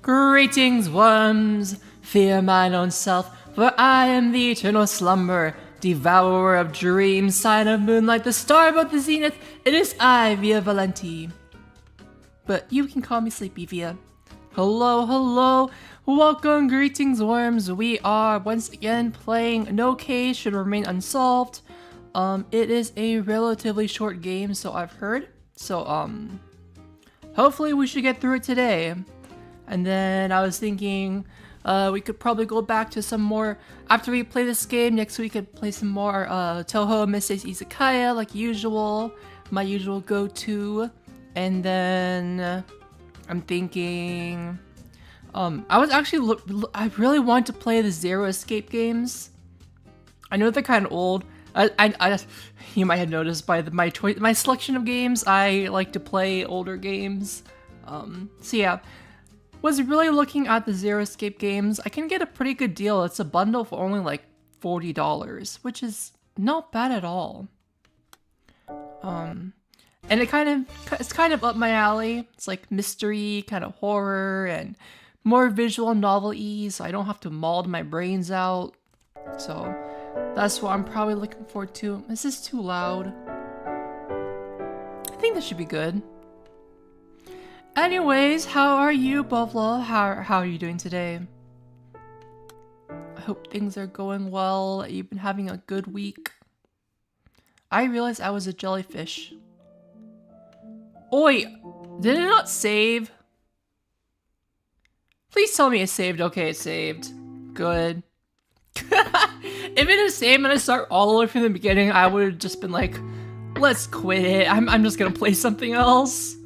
Greetings, worms! Fear mine own self, for I am the eternal slumber, devourer of dreams, sign of moonlight, the star above the zenith. It is I, Via Valenti. But you can call me SleepyVia. Hello, hello! Welcome, greetings, worms! We are once again playing No Case Should Remain Unsolved. It is a relatively short game, so I've heard. So, hopefully we should get through it today. And then I was thinking, we could probably go back to some more, after we play this game, next week we could play some more, Toho Misses Izakaya, like usual. My usual go-to. And then, I'm thinking, I was actually, I really want to play the Zero Escape games. I know they're kind of old. You might have noticed by my selection of games, I like to play older games. So yeah, was really looking at the Zero Escape games. I can get a pretty good deal. It's a bundle for only like $40, which is not bad at all. And it's kind of up my alley. It's like mystery, kind of horror, and more visual novel-y, so I don't have to maul my brains out. So that's what I'm probably looking forward to. This is too loud. I think this should be good. Anyways, how are you, Buffalo? How are you doing today? I hope things are going well. You've been having a good week. I realized I was a jellyfish. Oi! Did it not save? Please tell me it saved. Okay, it saved. Good. If it is saved and I start all the way from the beginning, I would have just been like, let's quit it. I'm just gonna play something else.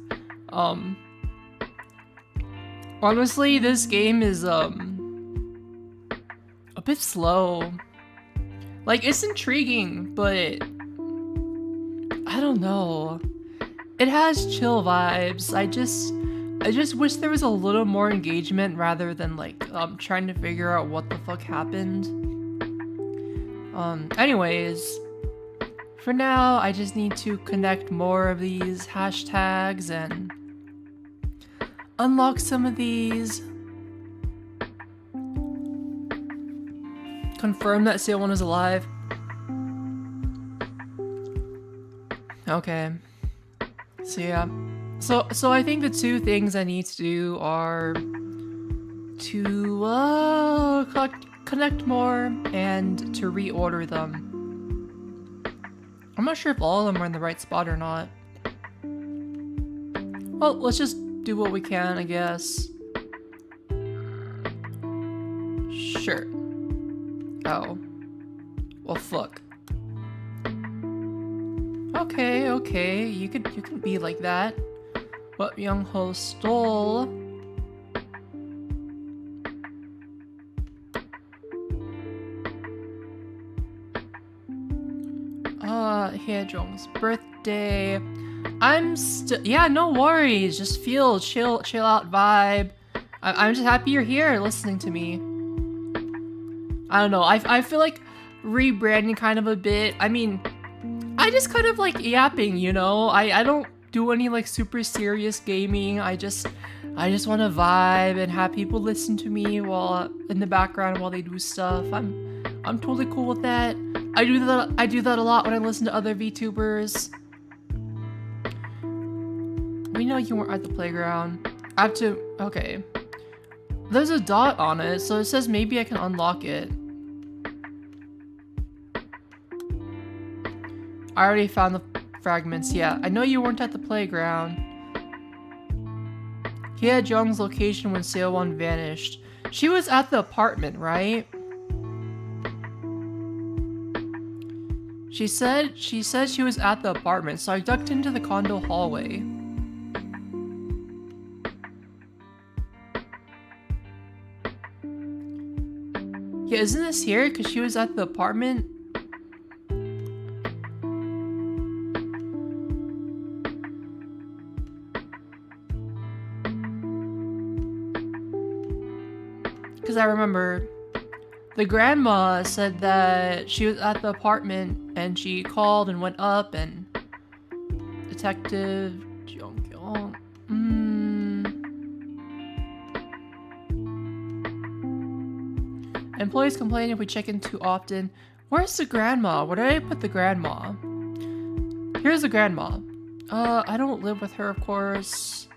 Honestly, this game is, a bit slow. Like, it's intriguing, but I don't know. It has chill vibes. I just wish there was a little more engagement rather than, like, trying to figure out what the fuck happened. Anyways, for now, I just need to connect more of these hashtags and unlock some of these. Confirm that Sale 1 is alive. Okay. So yeah. So I think the two things I need to do are to connect more and to reorder them. I'm not sure if all of them are in the right spot or not. Well, let's just do what we can, I guess. Sure. Oh. Well, fuck. Okay. You can be like that. What Young Ho stole. Hyejeong's birthday. Yeah, no worries. Just feel chill out vibe. I'm just happy you're here listening to me. I don't know. I feel like rebranding kind of a bit. I mean, I just kind of like yapping, you know? I don't do any like super serious gaming. I just want to vibe and have people listen to me while in the background while they do stuff. I'm totally cool with that. I do that a lot when I listen to other VTubers. We know you weren't at the playground. I have to... Okay. There's a dot on it, so it says maybe I can unlock it. I already found the fragments. Yeah, I know you weren't at the playground. Hyejeong's location when Sale 1 vanished. She was at the apartment, right? She said she was at the apartment, so I ducked into the condo hallway. Yeah, isn't this here? Because she was at the apartment? Because I remember the grandma said that she was at the apartment and she called and went up and Detective Jongkyung. Employees complain if we check in too often. Where's the grandma? Where did I put the grandma? Here's the grandma. I don't live with her, of course.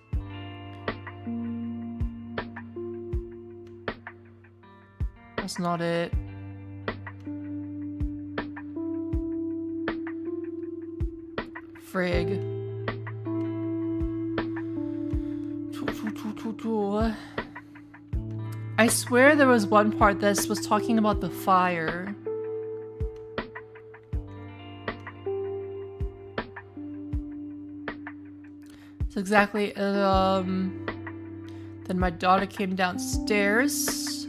That's not it. Frig. I swear there was one part that was talking about the fire. So exactly, then my daughter came downstairs.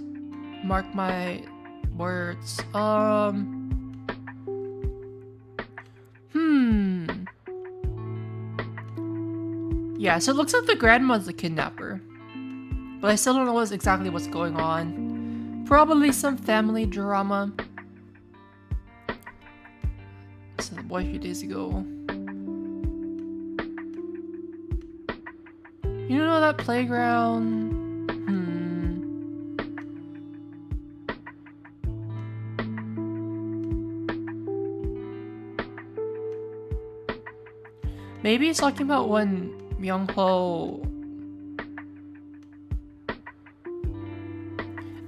Mark my words. Yeah, so it looks like the grandma's the kidnapper. But I still don't know exactly what's going on. Probably some family drama. So the boy a few days ago. You know that playground? Maybe he's talking about when Myung-ho...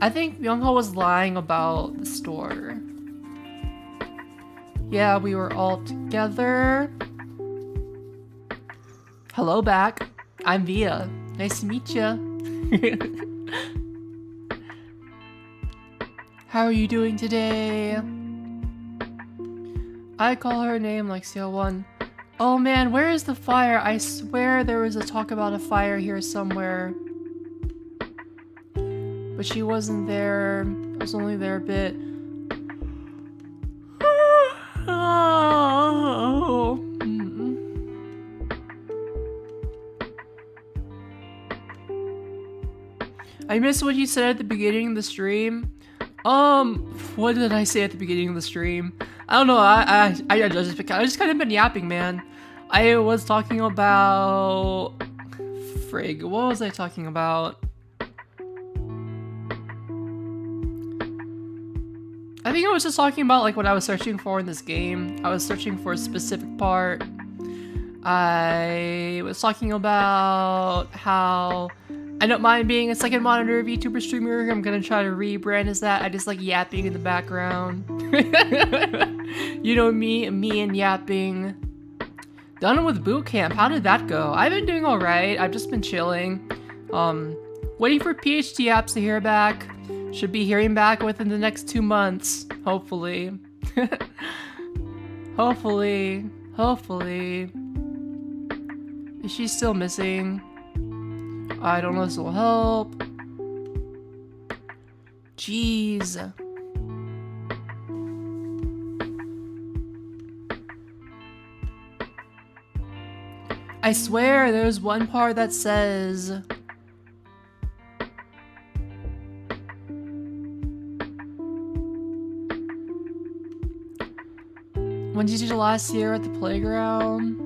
I think Myung-ho was lying about the store. Yeah, we were all together. Hello back. I'm Via. Nice to meet ya. How are you doing today? I call her name like CL1. Oh man, where is the fire? I swear there was a talk about a fire here somewhere. But she wasn't there. I was only there a bit. I missed what you said at the beginning of the stream. What did I say at the beginning of the stream? I don't know. I just kind of been yapping, man. I was talking about... Frig, what was I talking about? I think I was just talking about like what I was searching for in this game. I was searching for a specific part. I was talking about how I don't mind being a second monitor VTuber streamer. I'm gonna try to rebrand as that. I just like yapping in the background. You know me and yapping. Done with boot camp. How did that go? I've been doing alright. I've just been chilling. Waiting for PhD apps to hear back. Should be hearing back within the next 2 months. Hopefully. Hopefully. Is she still missing? I don't know if this will help. Jeez. I swear there's one part that says... When did you do last year at the playground?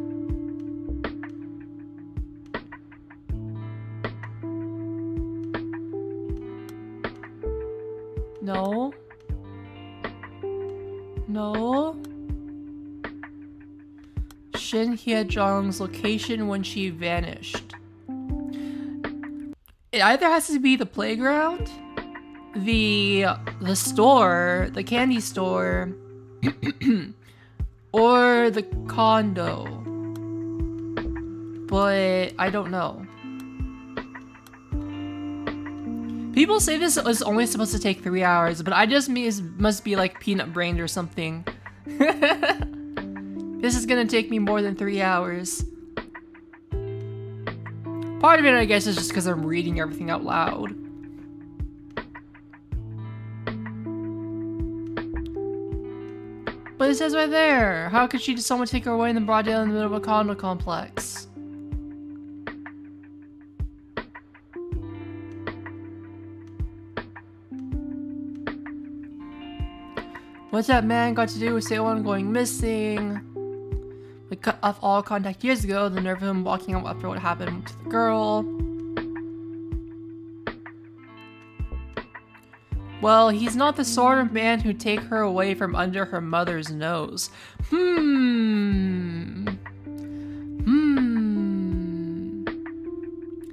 No. No. Shin Hye-jung's location when she vanished. It either has to be the playground, the store, the candy store, or the condo. But I don't know. People say this is only supposed to take 3 hours, but I just must be like peanut brained or something. This is gonna take me more than 3 hours. Part of it, I guess, is just because I'm reading everything out loud. But it says right there, how could someone take her away in the broad daylight in the middle of a condo complex? What's that man got to do with Sailor going missing? We cut off all contact years ago, the nerve of him walking out after what happened to the girl. Well, he's not the sort of man who'd take her away from under her mother's nose.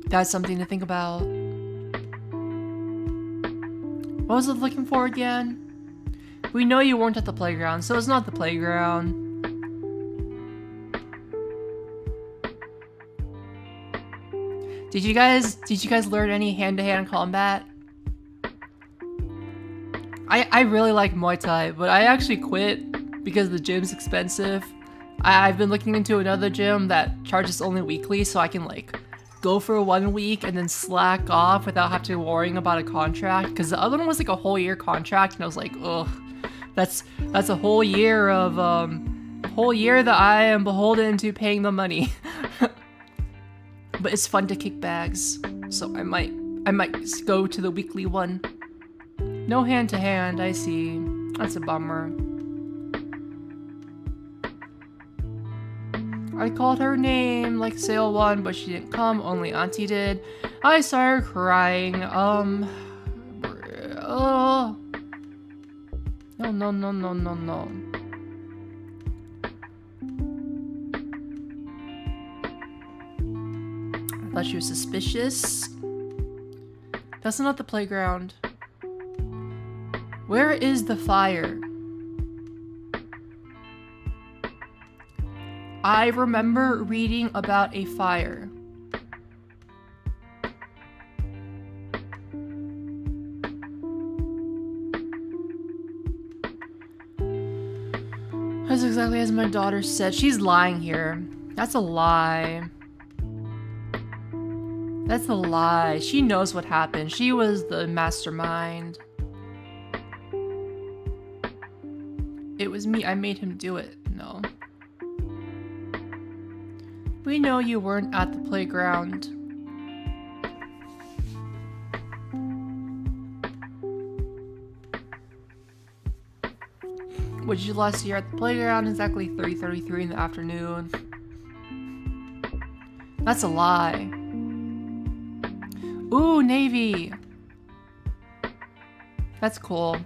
That's something to think about. What was I looking for again? We know you weren't at the playground, so it's not the playground. Did you guys learn any hand-to-hand combat? I really like Muay Thai, but I actually quit because the gym's expensive. I've been looking into another gym that charges only weekly, so I can like go for 1 week and then slack off without having to worrying about a contract. Because the other one was like a whole year contract, and I was like, ugh, that's a whole year of that I am beholden to paying the money. But it's fun to kick bags, so I might go to the weekly one. No hand to hand, I see. That's a bummer. I called her name like Sale 1, but she didn't come, only Auntie did. I started crying. No. I thought she was suspicious. That's not the playground. Where is the fire? I remember reading about a fire. That's exactly as my daughter said. She's lying here. That's a lie. That's a lie. She knows what happened. She was the mastermind. It was me. I made him do it. No. We know you weren't at the playground. What did you last year at the playground? Exactly 3:33 in the afternoon. That's a lie. Ooh, Navy. That's cool.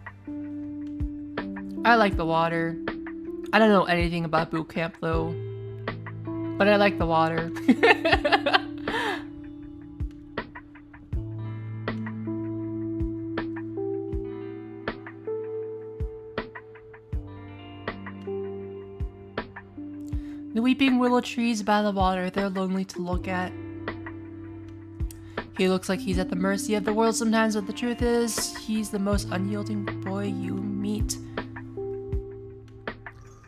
I like the water. I don't know anything about boot camp though, but I like the water. The weeping willow trees by the water, they're lonely to look at. He looks like he's at the mercy of the world sometimes, but the truth is, he's the most unyielding boy you meet.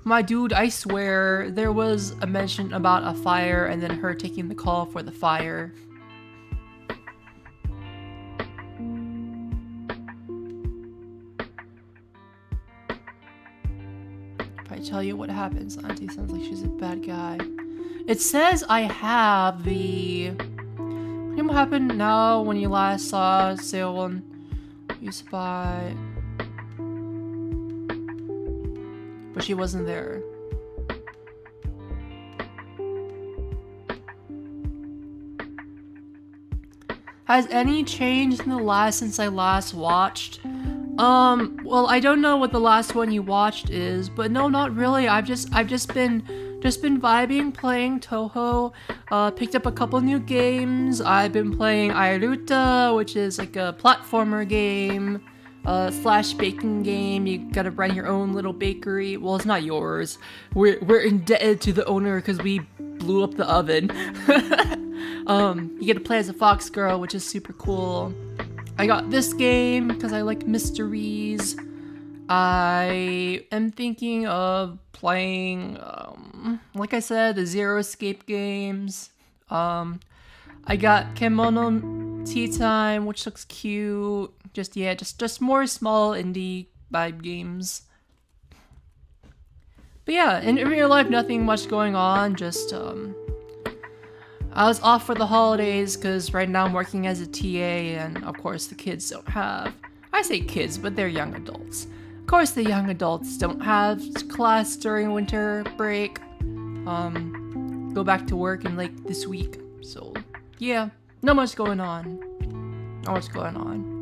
My dude, I swear, there was a mention about a fire and then her taking the call for the fire. If I tell you what happens, Auntie sounds like she's a bad guy. It says I have the... What happened now when you last saw Sale 1? You spot... But she wasn't there. Has any changed in the last since I last watched? Well, I don't know what the last one you watched is, but no, not really. I've just been vibing, playing Toho. Picked up a couple new games. I've been playing Airuta, which is like a platformer game. Slash baking game. You gotta run your own little bakery. Well, it's not yours. We're indebted to the owner because we blew up the oven. You get to play as a fox girl, which is super cool. I got this game because I like mysteries. I am thinking of playing, like I said, the Zero Escape games. I got Kemono Tea Time, which looks cute. Just more small indie vibe games. But yeah, in real life, nothing much going on. Just I was off for the holidays because right now I'm working as a TA, and of course the kids don't have. I say kids, but they're young adults. Of course, the young adults don't have class during winter break. Go back to work in like this week. So yeah, not much going on. Not much going on.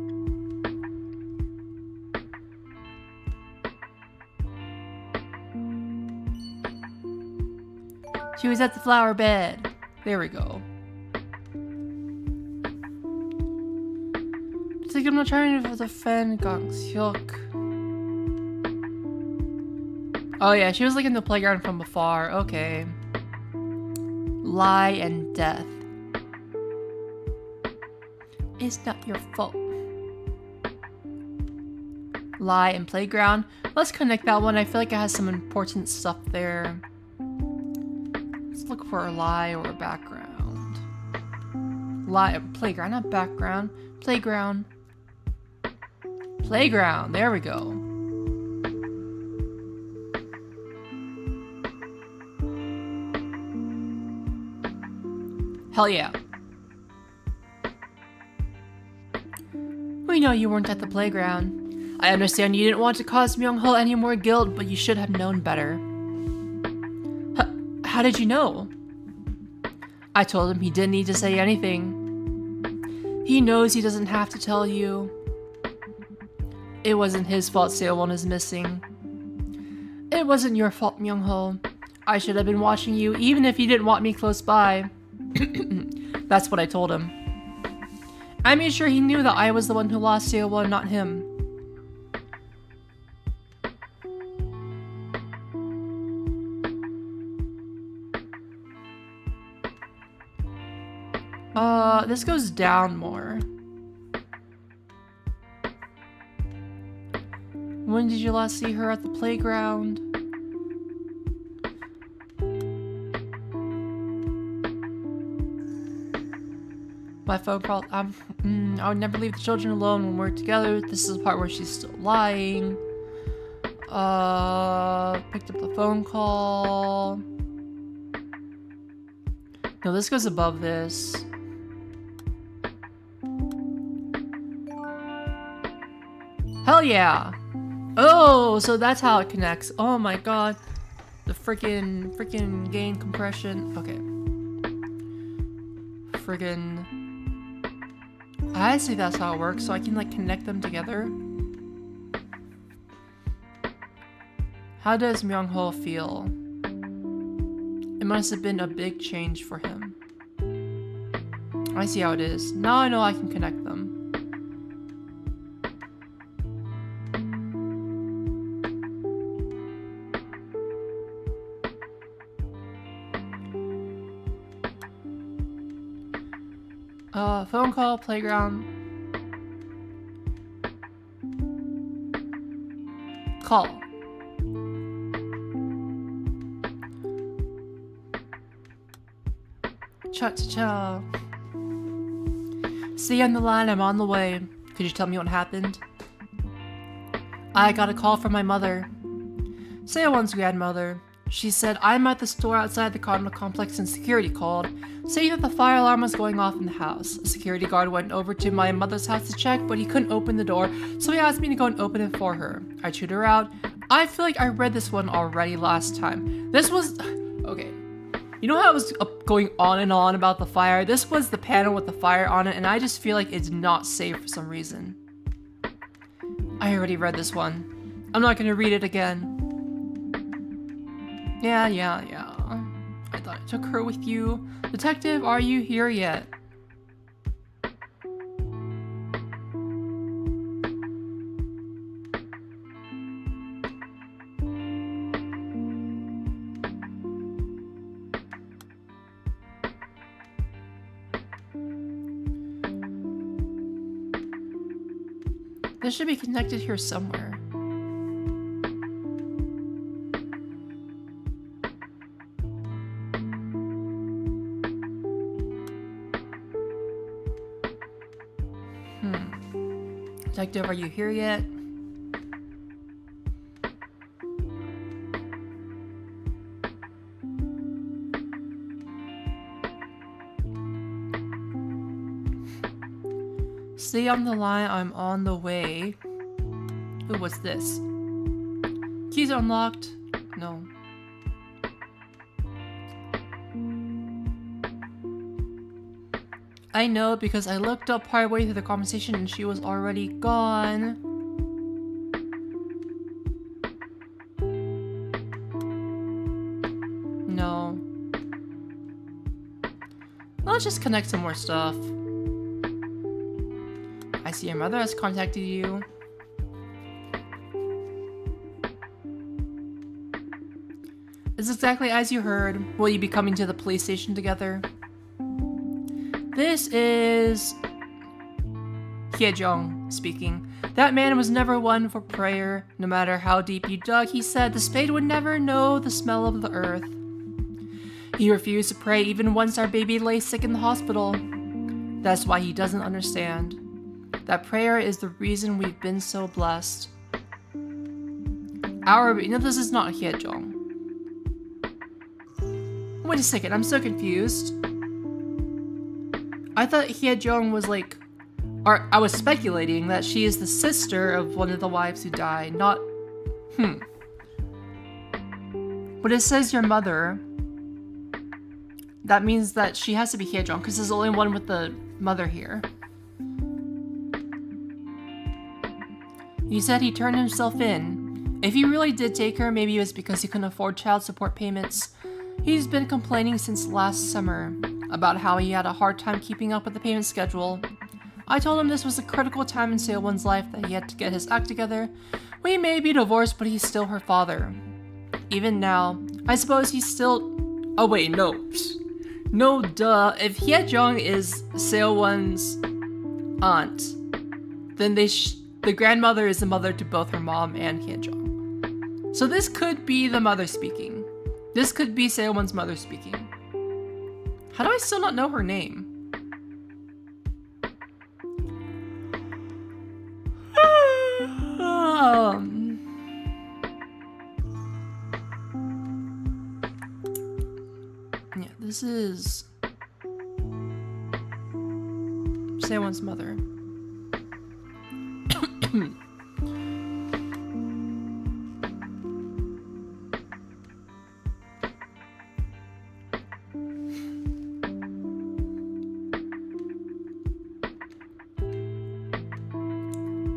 She was at the flower bed. There we go. It's like I'm not trying to defend Gangseok. Oh yeah, she was like in the playground from afar. Okay. Lie and death. It's not your fault. Lie and playground. Let's connect that one. I feel like it has some important stuff there. Let's look for a lie or a background. Lie, playground, not background. Playground. Playground. There we go. Hell yeah. We know you weren't at the playground. I understand you didn't want to cause Myung-ho any more guilt, but you should have known better. How did you know? I told him he didn't need to say anything. He knows he doesn't have to tell you. It wasn't his fault Seo-won is missing. It wasn't your fault, Myung-ho. I should have been watching you even if you didn't want me close by. That's what I told him. I made sure he knew that I was the one who lost Seo-won, not him. This goes down more. When did you last see her at the playground? My phone call. I would never leave the children alone when we're together. This is the part where she's still lying. Picked up the phone call. No, this goes above this. Hell yeah! Oh, so that's how it connects. Oh my god. The freaking gain compression. Okay. Friggin'. I see that's how it works, so I can like connect them together. How does Myung-ho feel? It must have been a big change for him. I see how it is. Now I know I can connect them. Phone call, playground. Call. Cha-cha-cha. Stay on the line, I'm on the way. Could you tell me what happened? I got a call from my mother. Seo-won's grandmother. She said, I'm at the store outside the condo complex and security called, saying that the fire alarm was going off in the house. A security guard went over to my mother's house to check, but he couldn't open the door, so he asked me to go and open it for her. I chewed her out. I feel like I read this one already last time. This was... Okay. You know how I was going on and on about the fire? This was the panel with the fire on it, and I just feel like it's not safe for some reason. I already read this one. I'm not gonna read it again. Yeah. I thought I took her with you. Detective, are you here yet? This should be connected here somewhere. Detective, are you here yet? Stay on the line, I'm on the way. Who was this? Keys unlocked? No. I know because I looked up partway through the conversation and she was already gone. No. let's just connect some more stuff. I see your mother has contacted you. It's exactly as you heard. Will you be coming to the police station together? This is Hyejong speaking. That man was never one for prayer. No matter how deep you dug, he said the spade would never know the smell of the earth. He refused to pray even once our baby lay sick in the hospital. That's why he doesn't understand. That prayer is the reason we've been so blessed. This is not Hyejong. Wait a second, I'm so confused. I thought Hyejong was like, or I was speculating that she is the sister of one of the wives who died, not, But it says your mother. That means that she has to be Hyejong, because there's only one with the mother here. He said he turned himself in. If he really did take her, maybe it was because he couldn't afford child support payments. He's been complaining since last summer about how he had a hard time keeping up with the payment schedule. I told him this was a critical time in Seowon's life, that he had to get his act together. We may be divorced, but he's still her father. Even now, I suppose he's still... Oh wait, no. No, duh. If Hyejong is Seowon's aunt, then the grandmother is the mother to both her mom and Hyejong. So this could be the mother speaking. This could be Seowon's mother speaking. How do I still not know her name? Yeah, this is Seowon's mother.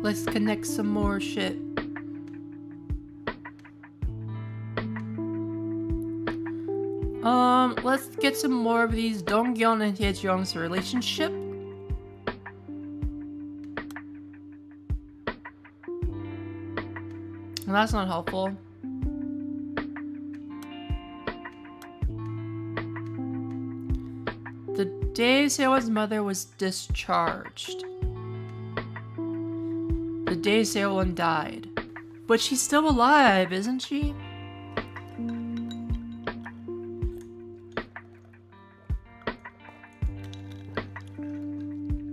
Let's connect some more shit. Let's get some more of these Dongyeon and Hyejong's relationship. Well, that's not helpful. The day Seowon's mother was discharged. The day Seowon died. But she's still alive, isn't she?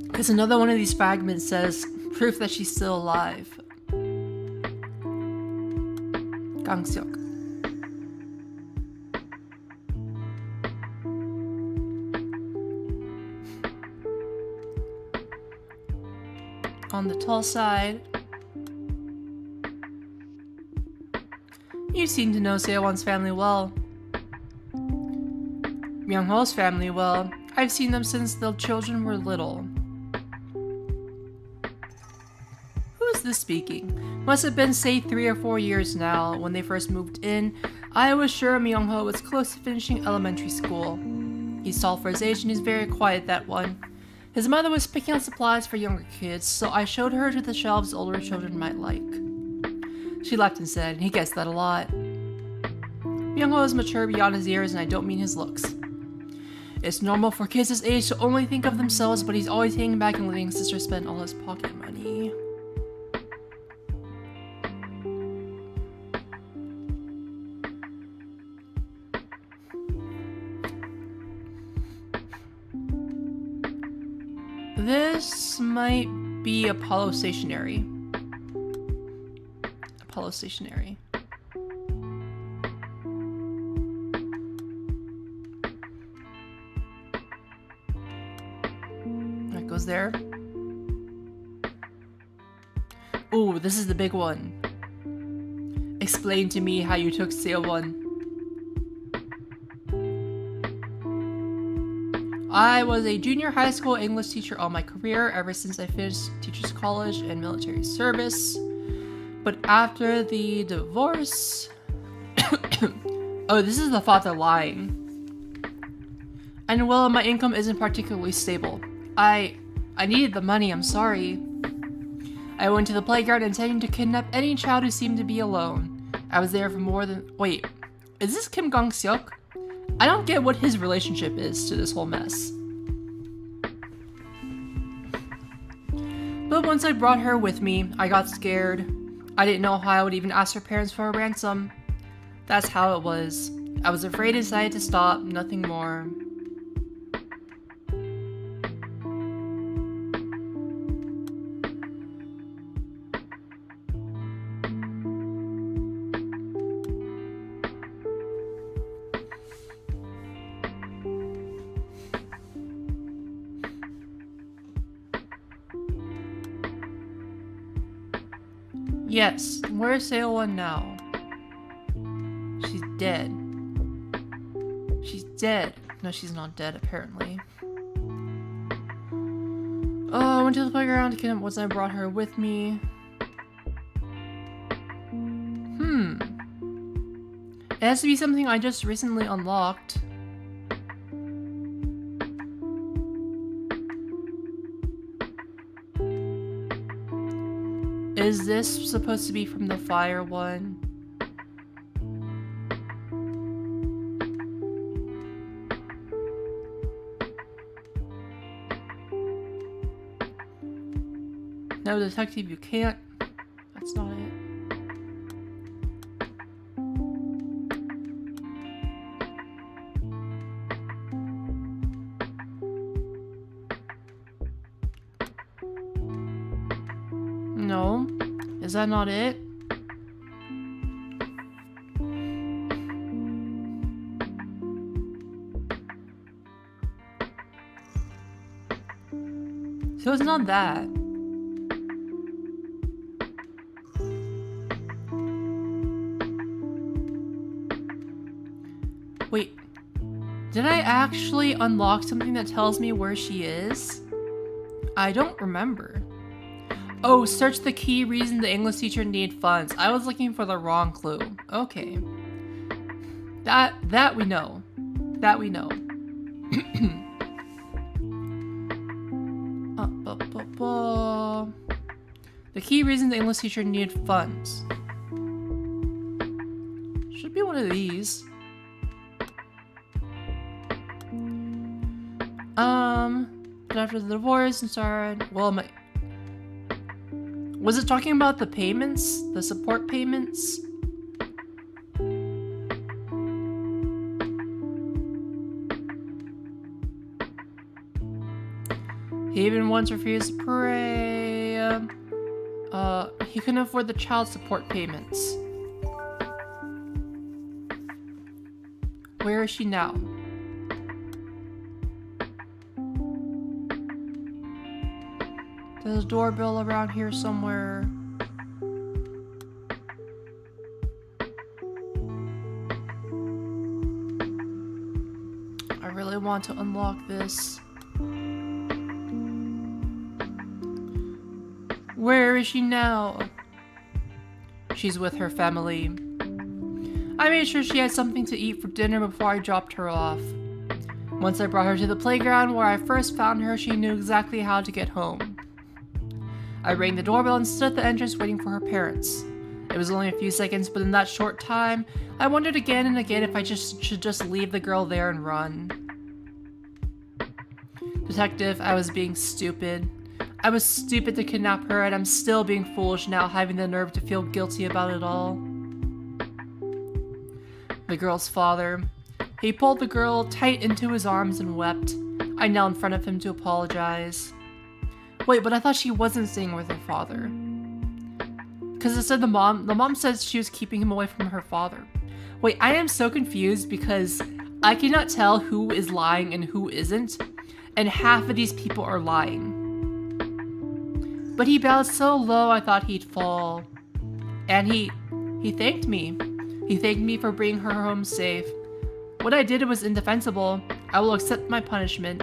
Because another one of these fragments says proof that she's still alive. Gangseok. On the tall side, you seem to know Seowon's family well. Myung-ho's family well. I've seen them since the children were little. Who is this speaking? Must have been, say, 3 or 4 years now. When they first moved in, I was sure Myung-ho was close to finishing elementary school. He's tall for his age and he's very quiet, that one. His mother was picking out supplies for younger kids, so I showed her to the shelves older children might like. She laughed and said, he gets that a lot. Myung-ho is mature beyond his years, and I don't mean his looks. It's normal for kids his age to only think of themselves, but he's always hanging back and letting his sister spend all his pocket money. This might be Apollo Stationery. Apollo Stationery. That goes there. Ooh, this is the big one. Explain to me how you took Seowon. I was a junior high school English teacher all my career, ever since I finished teacher's college and military service. But after the divorce... Oh, this is the father lying. And well, my income isn't particularly stable. I needed the money, I'm sorry. I went to the playground intending to kidnap any child who seemed to be alone. I was there for more than— wait, is this Kim Gong-seok? I don't get what his relationship is to this whole mess. But once I brought her with me, I got scared. I didn't know how I would even ask her parents for a ransom. That's how it was. I was afraid and decided to stop, nothing more. Yes, where's Seo-won now? She's dead. She's dead. No, she's not dead, apparently. Oh, I went to the playground to kidnap once I brought her with me. It has to be something I just recently unlocked. Is this supposed to be from the fire one? No, detective, you can't. That's not it. No. Is that not it? So it's not that. Wait. Did I actually unlock something that tells me where she is? I don't remember. Oh, search the key reason the English teacher needed funds. I was looking for the wrong clue. Okay. That we know. That we know. The key reason the English teacher needed funds. Should be one of these. But after the divorce and started, well, was it talking about the payments? The support payments? He even once refused to pray. He couldn't afford the child support payments. Where is she now? There's a doorbell around here somewhere. I really want to unlock this. Where is she now? She's with her family. I made sure she had something to eat for dinner before I dropped her off. Once I brought her to the playground where I first found her, she knew exactly how to get home. I rang the doorbell and stood at the entrance waiting for her parents. It was only a few seconds, but in that short time, I wondered again and again if I should just leave the girl there and run. Detective, I was being stupid. I was stupid to kidnap her, and I'm still being foolish now, having the nerve to feel guilty about it all. The girl's father. He pulled the girl tight into his arms and wept. I knelt in front of him to apologize. Wait, but I thought she wasn't staying with her father. Because it said the mom said she was keeping him away from her father. Wait, I am so confused because I cannot tell who is lying and who isn't. And half of these people are lying. But he bowed so low I thought he'd fall. And he thanked me. He thanked me for bringing her home safe. What I did was indefensible. I will accept my punishment.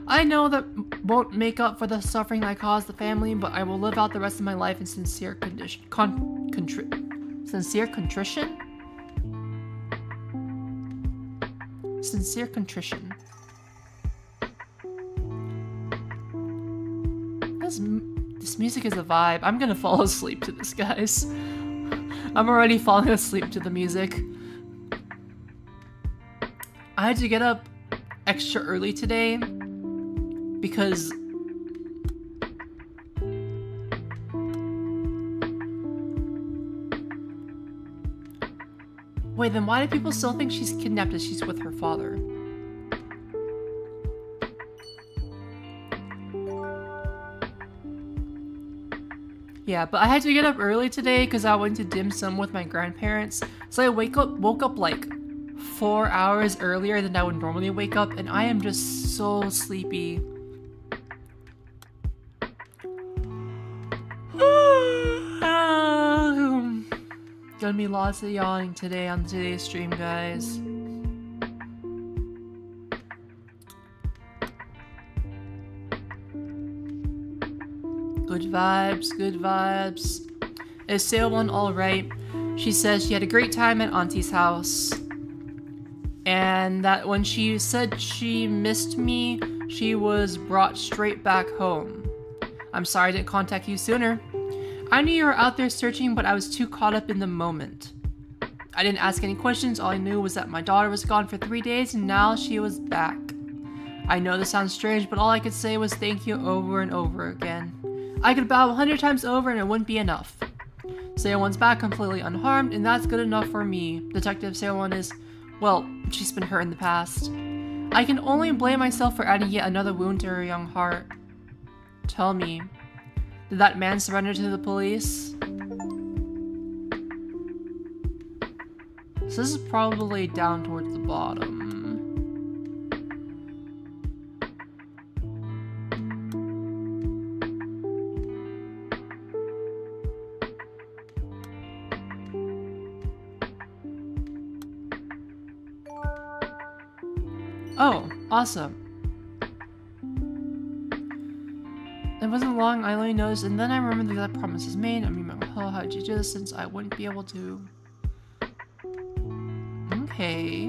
I know that won't make up for the suffering I caused the family, but I will live out the rest of my life in sincere contrition. Sincere contrition? Sincere contrition. This music is a vibe. I'm gonna fall asleep to this, guys. I'm already falling asleep to the music. I had to get up extra early today because wait, then why do people still think she's kidnapped as she's with her father? Yeah, but I had to get up early today because I went to dim sum with my grandparents. So I woke up like 4 hours earlier than I would normally wake up, and I am just so sleepy. Gonna be lots of yawning today on today's stream, guys. Good vibes, good vibes. Is Sale One alright? She says she had a great time at Auntie's house. And that when she said she missed me, she was brought straight back home. I'm sorry I didn't contact you sooner. I knew you were out there searching, but I was too caught up in the moment. I didn't ask any questions. All I knew was that my daughter was gone for 3 days and now she was back. I know this sounds strange, but all I could say was thank you over and over again. I could bow 100 times over and it wouldn't be enough. Sale One's back completely unharmed, and that's good enough for me. Detective Sale One is, well, she's been hurt in the past. I can only blame myself for adding yet another wound to her young heart. Tell me, did that man surrender to the police? So this is probably down towards the bottom. Oh, awesome. It wasn't long, I only noticed, and then I remembered that promise is made. I mean, how did you do this since I wouldn't be able to? Okay.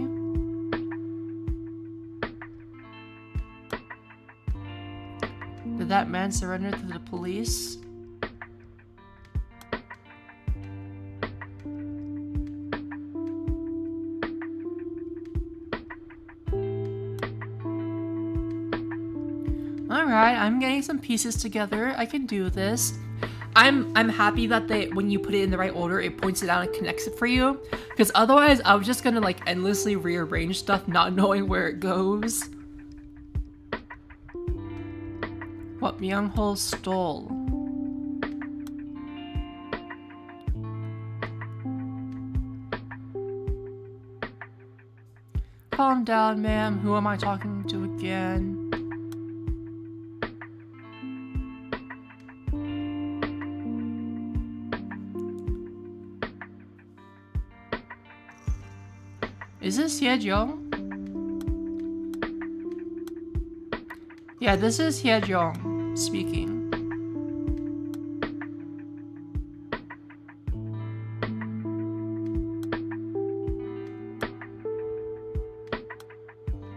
Did that man surrender to the police? Alright, I'm getting some pieces together. I can do this. I'm happy that when you put it in the right order, it points it out and connects it for you. Because otherwise, I was just gonna like endlessly rearrange stuff, not knowing where it goes. What Myung-ho stole. Calm down, ma'am. Who am I talking to again? Is this Hyejong? Yeah, this is Hyejong speaking.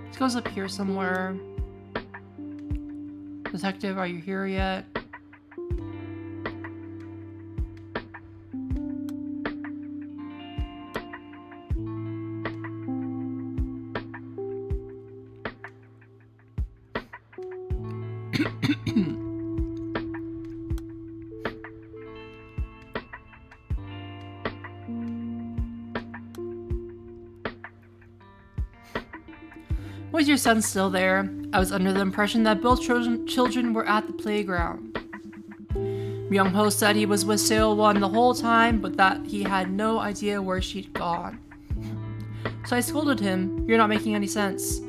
This goes up here somewhere. Detective, are you here yet? Was your son still there? I was under the impression that both children were at the playground. Myung-ho said he was with Sale One the whole time, but that he had no idea where she'd gone. So I scolded him. You're not making any sense.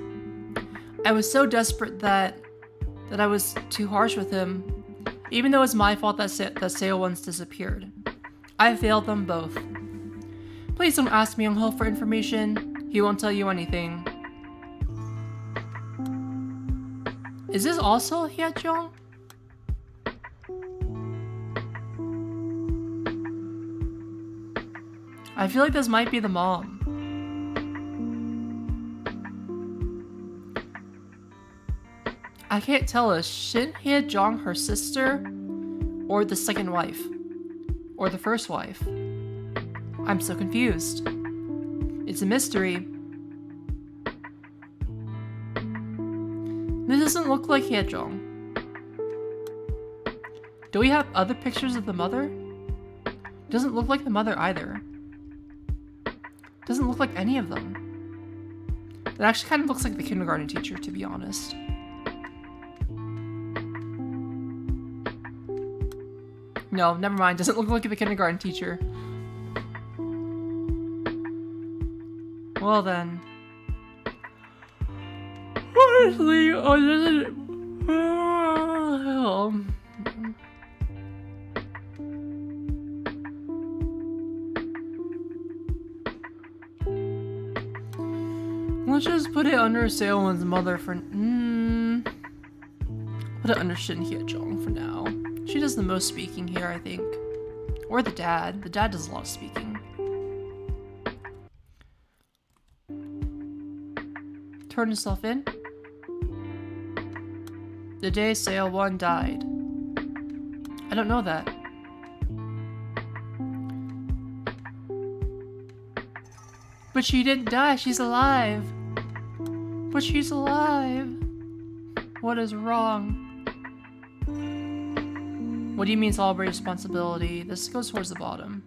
I was so desperate that I was too harsh with him, even though it's my fault that Sale One's disappeared. I failed them both. Please don't ask Myung-ho for information. He won't tell you anything. Is this also Hyejong? I feel like this might be the mom. I can't tell. Is Shin Hye-jong her sister? Or the second wife? Or the first wife? I'm so confused. It's a mystery. This doesn't look like Hye-jong. Do we have other pictures of the mother? Doesn't look like the mother either. Doesn't look like any of them. It actually kind of looks like the kindergarten teacher, to be honest. No, never mind. Doesn't look like the kindergarten teacher. Well then. Honestly, let's just put it under Seowon's mother for... Put it under Shin Hye-jong for now. She does the most speaking here, I think. Or the dad. The dad does a lot of speaking. Turn yourself in. The day Seowon died. I don't know that. But she didn't die. She's alive. But she's alive. What is wrong? What do you mean celebrate responsibility? This goes towards the bottom.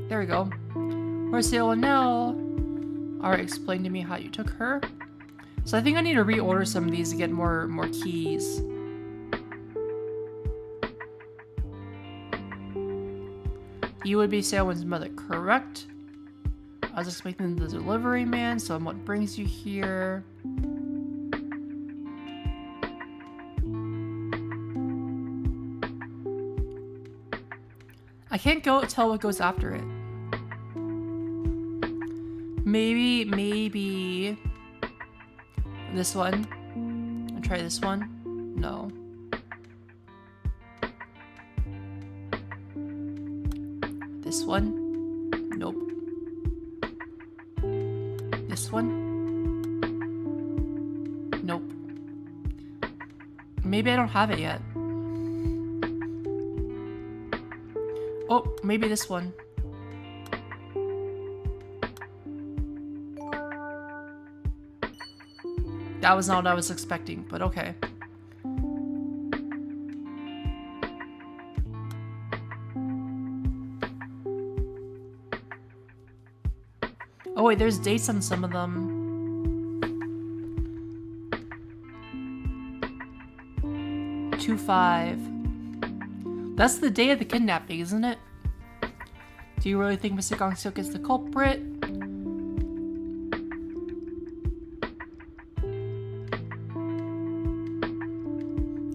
There we go. Where's Seowon now? Alright, explain to me how you took her. So I think I need to reorder some of these to get more keys. You would be Seowon's mother, correct? I was expecting the delivery man, so what brings you here? I can't tell what goes after it. Maybe this one. I'll try this one. No. This one? Nope. This one? Nope. Maybe I don't have it yet. Oh, maybe this one. That was not what I was expecting, but okay. Oh wait, there's dates on some of them. Two 5. That's the day of the kidnapping, isn't it? Do you really think Mr. Gong-seok is the culprit?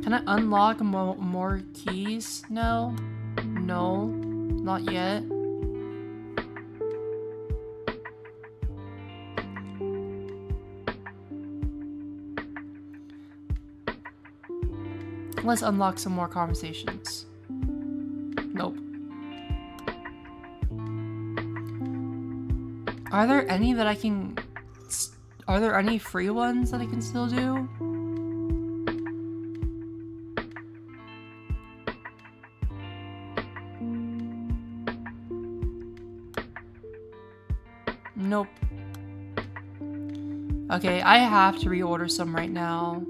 Can I unlock more keys? No. No. Not yet. Let's unlock some more conversations. Nope. Are there any that I can... Are there any free ones that I can still do? Nope. Okay, I have to reorder some right now.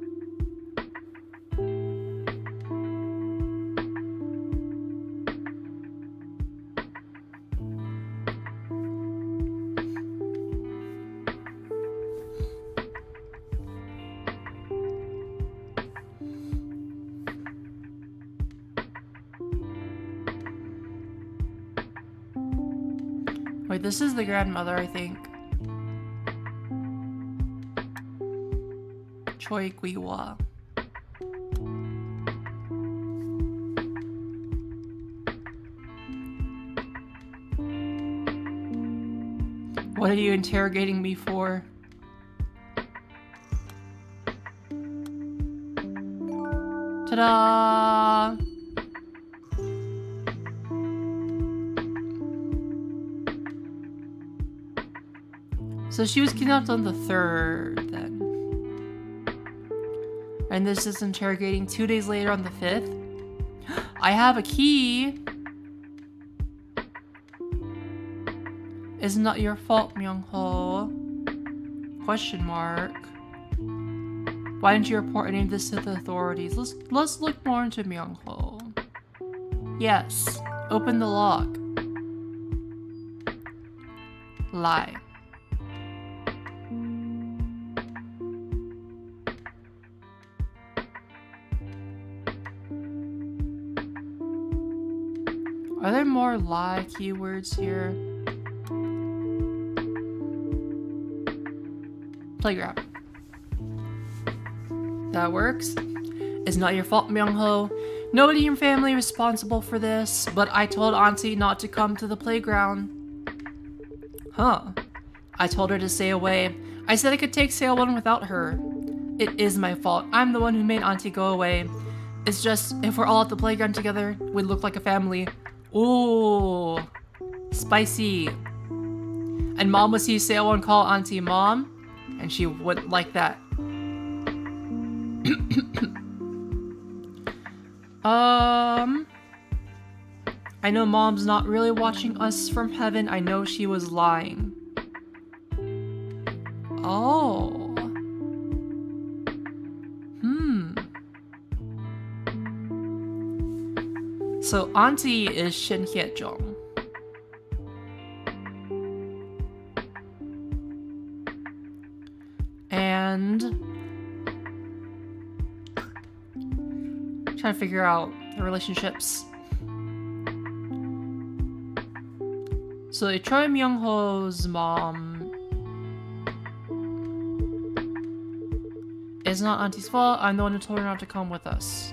Wait, this is the grandmother, I think. Choi Gui-hwa. What are you interrogating me for? Ta-da! So she was kidnapped on the 3rd then. And this is interrogating 2 days later on the 5th. I have a key. It's not your fault, Myung-ho. Question mark. Why didn't you report any of this to the authorities? Let's look more into Myung-ho. Yes. Open the lock. Lie. Are there more lie keywords here? Playground. That works. It's not your fault, Myung-ho. Nobody in your family is responsible for this, but I told Auntie not to come to the playground. Huh. I told her to stay away. I said I could take Sailone without her. It is my fault. I'm the one who made Auntie go away. It's just, if we're all at the playground together, we'd look like a family. Ooh. Spicy. And Mom would see Sailone call Auntie Mom, and she wouldn't like that. I know Mom's not really watching us from heaven. I know she was lying. Oh. So Auntie is Shin Hye-jung. And trying to figure out the relationships. So Choi Myung-ho's mom is not Auntie's fault. I'm the one who told her not to come with us.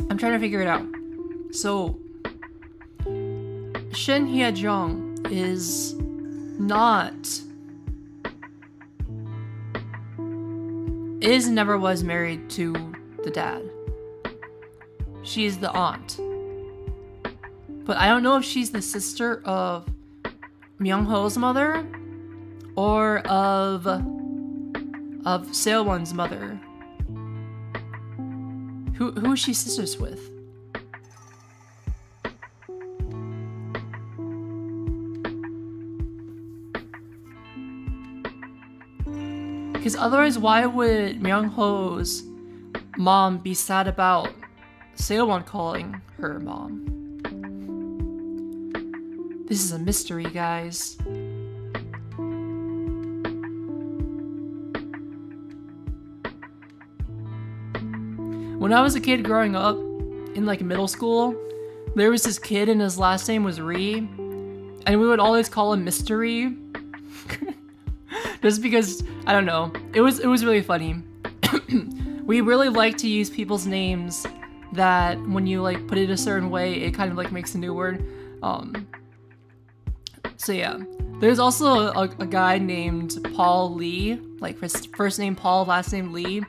I'm trying to figure it out. So Shin Hye-jung is never was married to the dad. She's the aunt. But I don't know if she's the sister of Myung-ho's mother or of Sailwon's mother. Who is she sisters with? Because otherwise, why would Myung-ho's mom be sad about Sailwon calling her mom? This is a mystery, guys. When I was a kid growing up, in like middle school, there was this kid and his last name was Ree, and we would always call him Mystery. Just because, I don't know, it was really funny. We really like to use people's names that when you like put it a certain way, it kind of like makes a new word. So yeah, there's also a guy named Paul Lee, like first name Paul, last name Lee,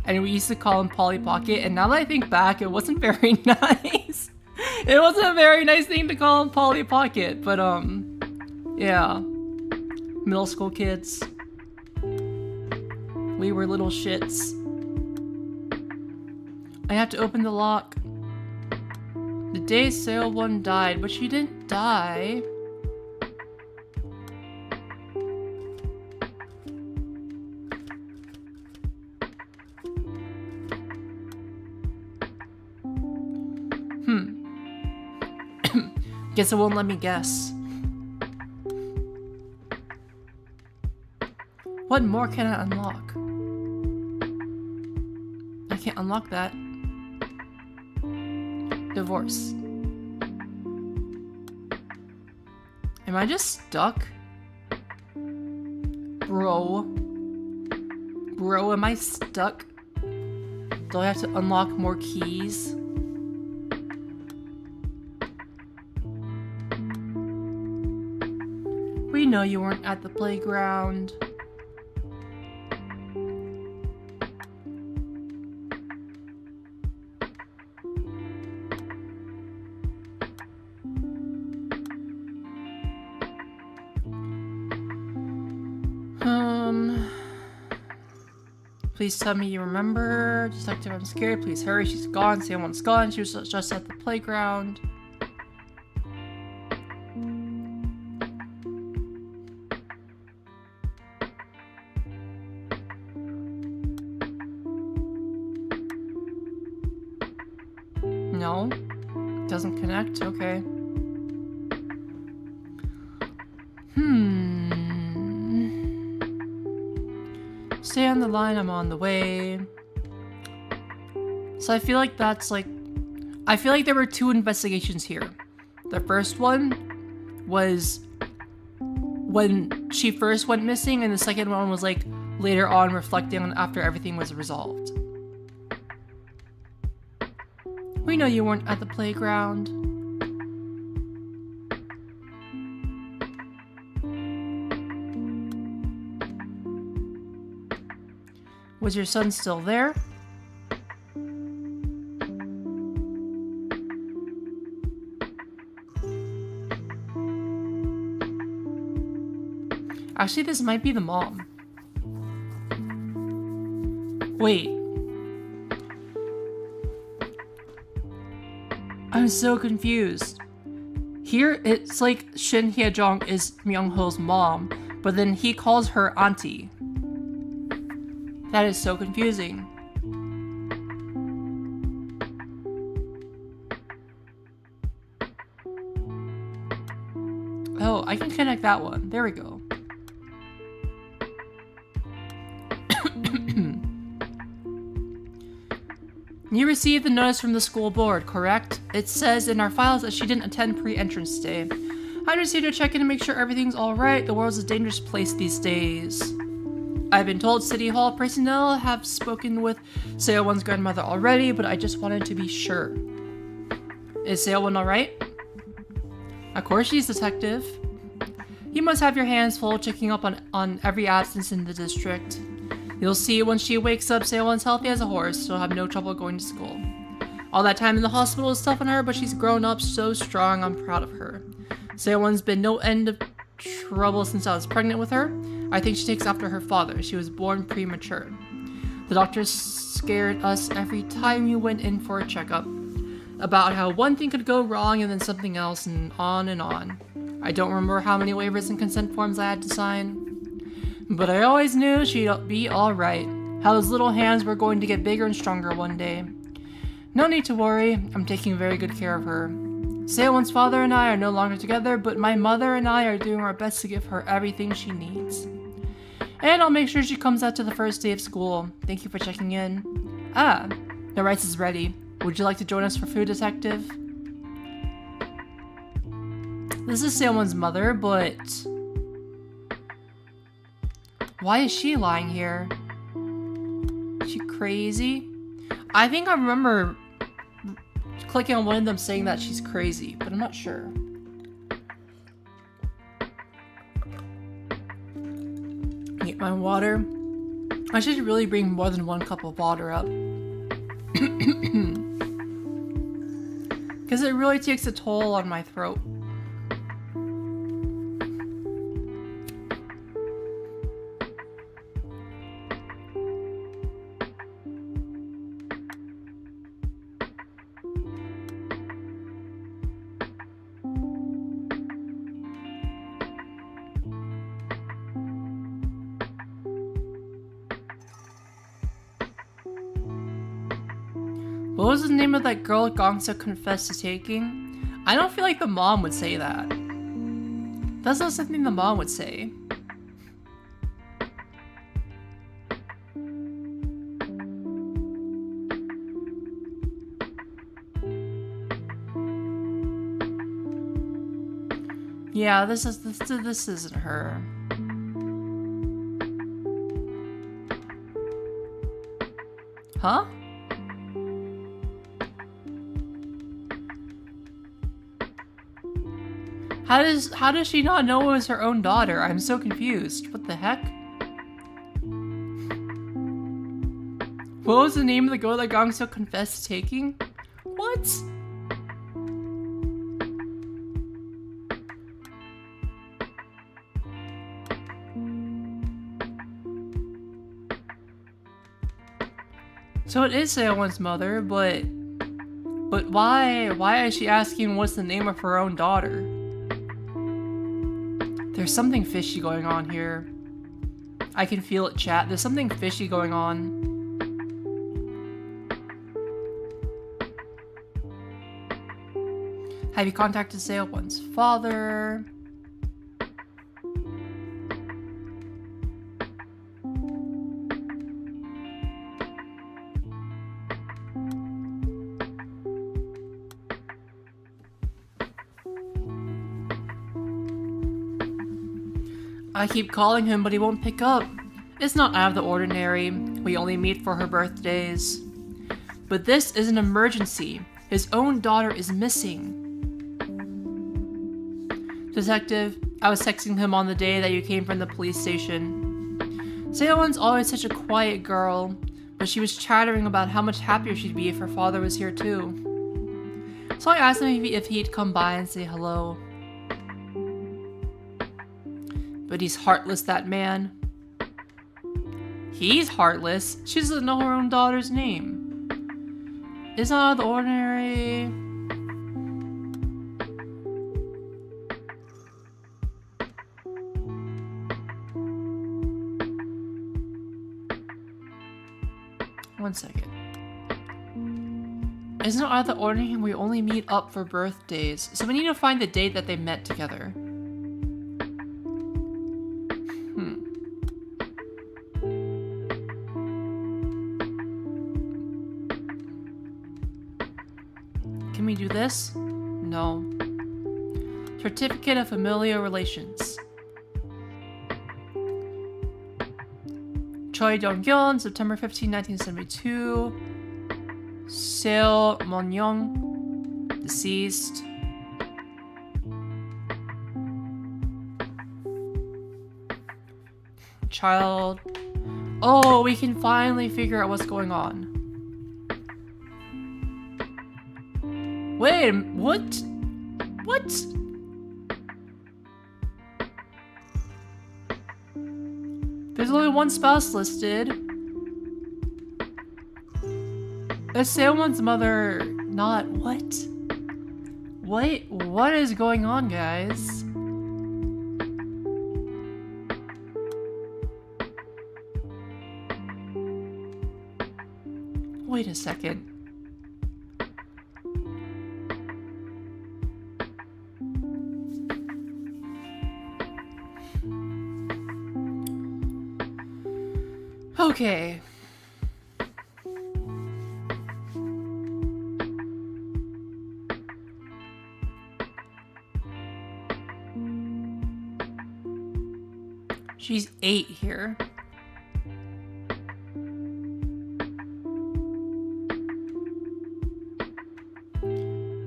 and we used to call him Polly Pocket. And now that I think back, it wasn't very nice. It wasn't a very nice thing to call him Polly Pocket, but yeah, middle school kids, we were little shits. I have to open the lock. The day Sailone died, but she didn't die. Guess it won't let me guess. What more can I unlock? I can't unlock that. Divorce. Am I just stuck? Bro, am I stuck? Do I have to unlock more keys? We know you weren't at the playground. Please tell me you remember. Detective, I'm scared. Please hurry. She's gone. Someone's gone. She was just at the playground. No. Doesn't connect? Okay. Stay on the line, I'm on the way. So I feel like that's like... I feel like there were two investigations here. The first one was when she first went missing, and the second one was like later on reflecting on after everything was resolved. We know you weren't at the playground. Was your son still there? Actually, this might be the mom. Wait. I'm so confused. Here, it's like Shin Hye-jong is Myung-ho's mom, but then he calls her auntie. That is so confusing. Oh, I can connect that one. There we go. You received the notice from the school board, correct? It says in our files that she didn't attend pre-entrance day. I'm just here to check in and make sure everything's alright. The world's a dangerous place these days. I've been told City Hall personnel have spoken with Seo-won's grandmother already, but I just wanted to be sure. Is Seo-won alright? Of course she's detective. You must have your hands full checking up on every absence in the district. You'll see when she wakes up, Seo-won's healthy as a horse. She'll have no trouble going to school. All that time in the hospital is tough on her, but she's grown up so strong. I'm proud of her. Seo-won's been no end of trouble since I was pregnant with her. I think she takes after her father. She was born premature. The doctors scared us every time you went in for a checkup about how one thing could go wrong and then something else and on and on. I don't remember how many waivers and consent forms I had to sign, but I always knew she'd be alright. How those little hands were going to get bigger and stronger one day. No need to worry. I'm taking very good care of her. Seo-won's father and I are no longer together, but my mother and I are doing our best to give her everything she needs. And I'll make sure she comes out to the first day of school. Thank you for checking in. Ah, the rice is ready. Would you like to join us for food, detective? This is Seo-won's mother, but... why is she lying here? Is she crazy? I think I remember clicking on one of them saying that she's crazy, but I'm not sure. Get my water. I should really bring more than one cup of water up. Because it really takes a toll on my throat. What was the name of that girl Gongsa confessed to taking? I don't feel like the mom would say that. That's not something the mom would say. Yeah, this isn't her. Huh? How does she not know it was her own daughter? I'm so confused. What the heck? What was the name of the girl that Gongso confessed to taking? What? So it is Seowon's mother, but why? Why is she asking what's the name of her own daughter? There's something fishy going on here. I can feel it, chat. There's something fishy going on. Have you contacted Seowon's father? I keep calling him, but he won't pick up. It's not out of the ordinary. We only meet for her birthdays. But this is an emergency. His own daughter is missing. Detective, I was texting him on the day that you came from the police station. Seowon's always such a quiet girl, but she was chattering about how much happier she'd be if her father was here too. So I asked him if he'd come by and say hello. But he's heartless, that man. He's heartless? She doesn't know her own daughter's name. It's not out of the ordinary. One second. It's not out of the ordinary. We only meet up for birthdays. So we need to find the date that they met together. Can we do this? No. Certificate of Familial Relations. Choi Dong-gyun, September 15, 1972. Seo Mon-young, deceased. Child. Oh, we can finally figure out what's going on. Wait, what? What? There's only one spouse listed. Is Seowon's mother not what? Wait, what is going on, guys? Wait a second. Okay. She's 8 here.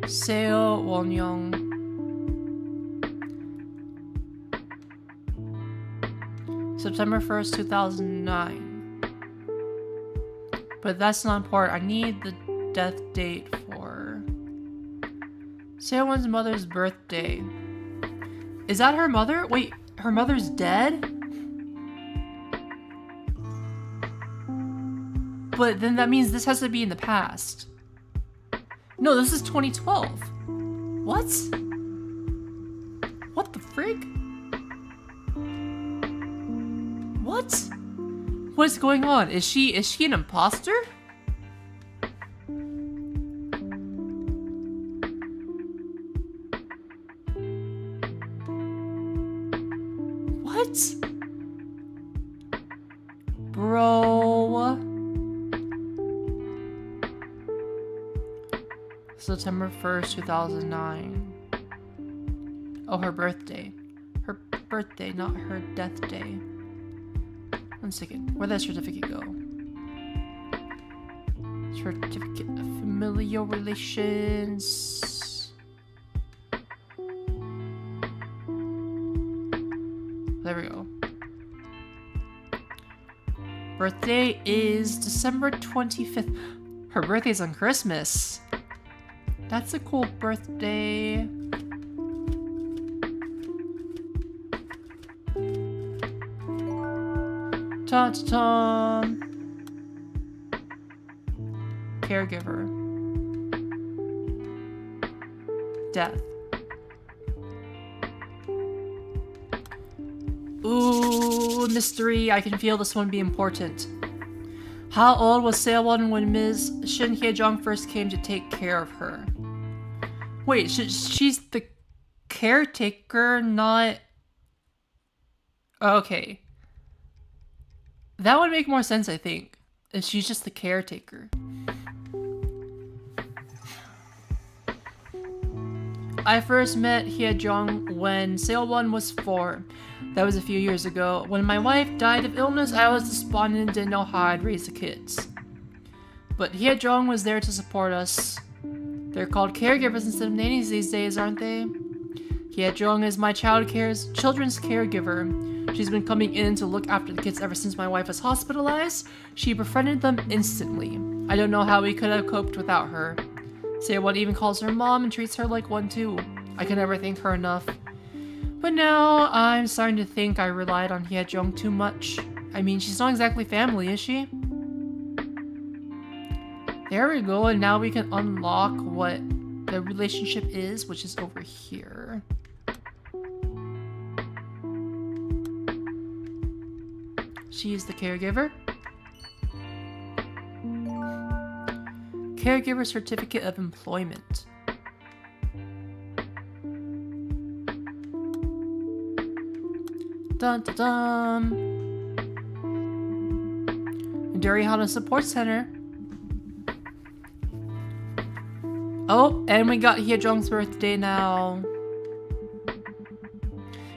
Seo Won-young. September 1st, 2009. But that's not important. I need the death date for Seowon's mother's birthday. Is that her mother? Wait, her mother's dead? But then that means this has to be in the past. No, this is 2012. What? What the frig? What? What is going on? Is she an imposter? What? Bro. September 1st, 2009. Oh, her birthday. Her birthday, not her death day. One second. Where'd that certificate go? Certificate of Familial Relations. There we go. Birthday is December 25th. Her birthday's on Christmas. That's a cool birthday. Ta-ta-ta. caregiver. Death. Ooh, mystery. I can feel this one be important. How old was Sewon when Ms. Shin Hye-jong first came to take care of her? Wait, she's the caretaker, not... Okay. That would make more sense, I think. If she's just the caretaker. I first met Hye-jong when Sewon was 4. That was a few years ago. When my wife died of illness, I was despondent and didn't know how I'd raise the kids. But Hye-jong was there to support us. They're called caregivers instead of nannies these days, aren't they? Hye-jong is my children's caregiver. She's been coming in to look after the kids ever since my wife was hospitalized. She befriended them instantly. I don't know how we could have coped without her. Sewon even calls her mom and treats her like one too. I can never thank her enough. But now I'm starting to think I relied on Hye-jong too much. I mean, she's not exactly family, is she? There we go, and now we can unlock what the relationship is, which is over here. She is the caregiver. Caregiver Certificate of Employment. Dun dun dun. Durihana Support Center. Oh, and we got Hye-jong's birthday now.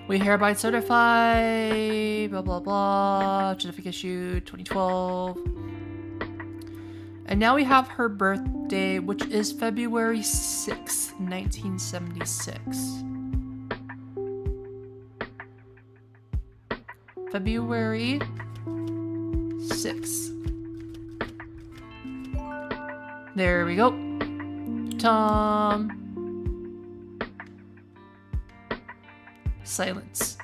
We hereby certify, blah blah blah, certificate issued 2012. And now we have her birthday, which is February 6th, 1976. February 6th. There we go. Tom. Silence.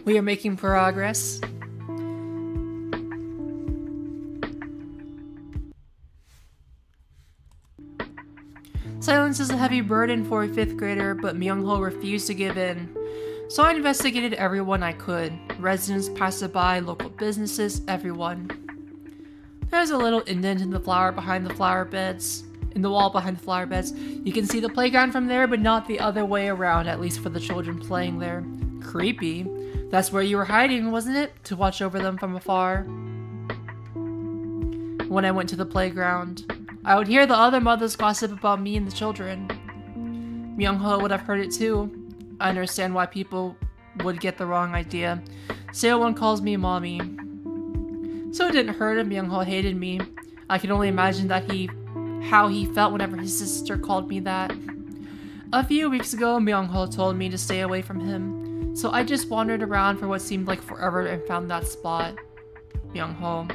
We are making progress. Silence is a heavy burden for a 5th grader, but Myung-ho refused to give in. So I investigated everyone I could. Residents, passerby, local businesses, everyone. There's a little indent in the flower behind the flower beds. In the wall behind the flower beds. You can see the playground from there, but not the other way around, at least for the children playing there. Creepy. That's where you were hiding, wasn't it? To watch over them from afar. When I went to the playground, I would hear the other mothers gossip about me and the children. Myung-ho would have heard it too. I understand why people would get the wrong idea. Seo-won calls me mommy. So it didn't hurt him. Myung-ho hated me. I can only imagine how he felt whenever his sister called me that. A few weeks ago, Myung-ho told me to stay away from him. So I just wandered around for what seemed like forever and found that spot. Myung-ho.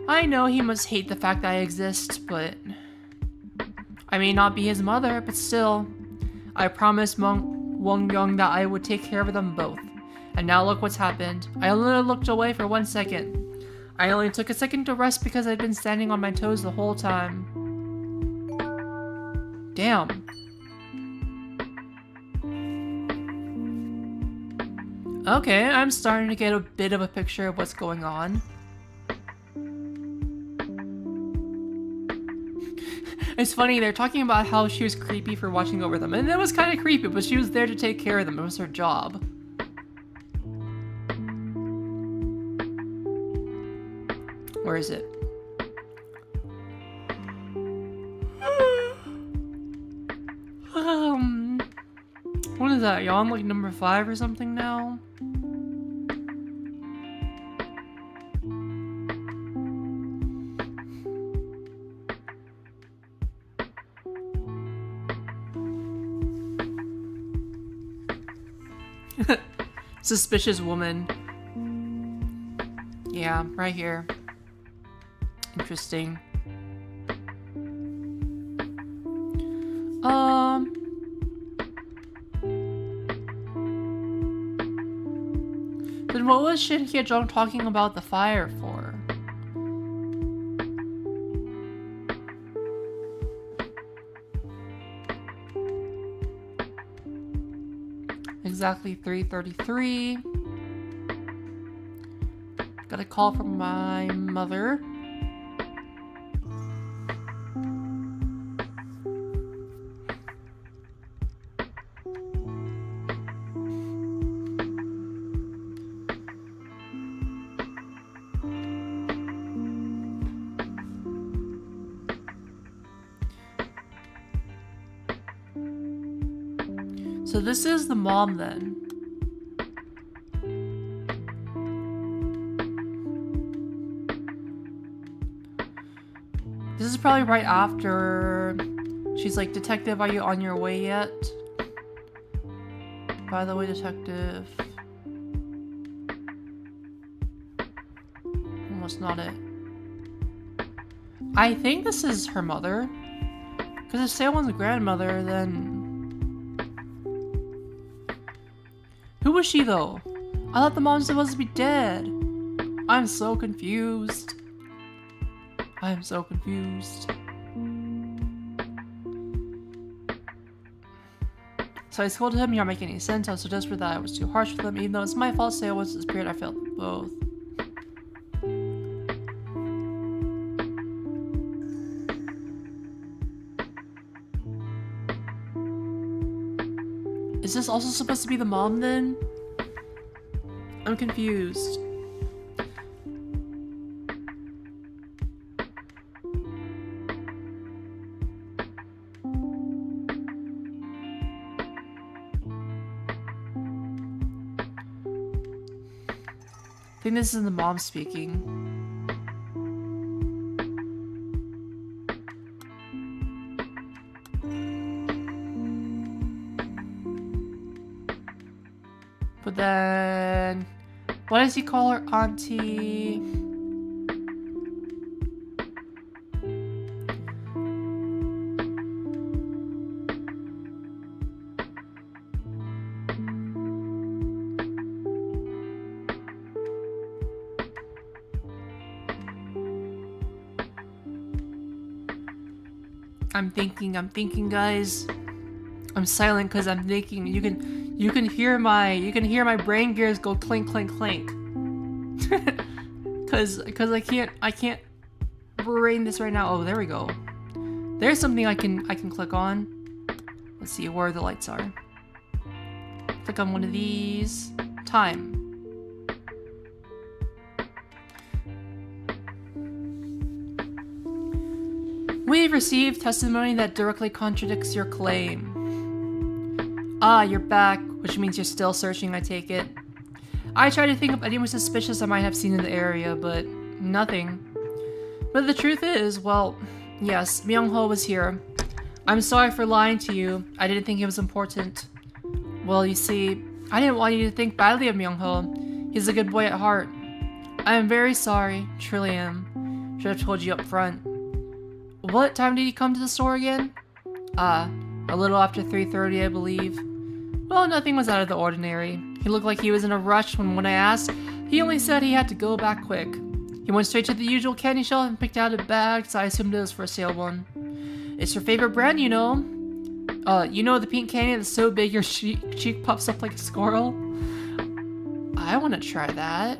I know he must hate the fact that I exist, but... I may not be his mother, but still. I promised Won-young that I would take care of them both. And now look what's happened. I only looked away for 1 second. I only took a second to rest because I'd been standing on my toes the whole time. Damn. Okay, I'm starting to get a bit of a picture of what's going on. It's funny, they're talking about how she was creepy for watching over them. And that was kind of creepy, but she was there to take care of them. It was her job. Where is it? What is that? Y'all on like number 5 or something now? Suspicious woman. Yeah, right here. Interesting. Then what was Shin Hye-jong talking about the fire for? exactly 3:33. Got a call from my mother. So this is the mom then. This is probably right after she's like, "Detective, are you on your way yet?" By the way, detective. Almost not it. I think this is her mother. Because if Salmon's grandmother, then... Who was she though? I thought the mom's supposed to be dead. I'm so confused. I'm so confused. So I scolded him, "You're not making any sense. I was so desperate that I was too harsh with him. Even though it's my fault, Sale was the spirit, I felt both." Is this also supposed to be the mom then? I'm confused. I think this is the mom speaking. But then, what does he call her? Auntie? I'm thinking, guys. I'm silent because I'm thinking. You can hear my brain gears go clink, clink, clink. Cause I can't brain this right now. Oh, there we go. There's something I can click on. Let's see where the lights are. Click on one of these. Time. We've received testimony that directly contradicts your claim. Ah, you're back, which means you're still searching, I take it. I tried to think of anyone suspicious I might have seen in the area, but nothing. But the truth is, well, yes, Myung-ho was here. I'm sorry for lying to you. I didn't think it was important. Well, you see, I didn't want you to think badly of Myung-ho. He's a good boy at heart. I am very sorry, truly am. Should have told you up front. What time did he come to the store again? A little after 3:30, I believe. Well, nothing was out of the ordinary. He looked like he was in a rush when I asked, he only said he had to go back quick. He went straight to the usual candy shelf and picked out a bag, so I assumed it was for a sale one. It's your favorite brand, you know. You know the pink candy that's so big your cheek puffs up like a squirrel? I want to try that.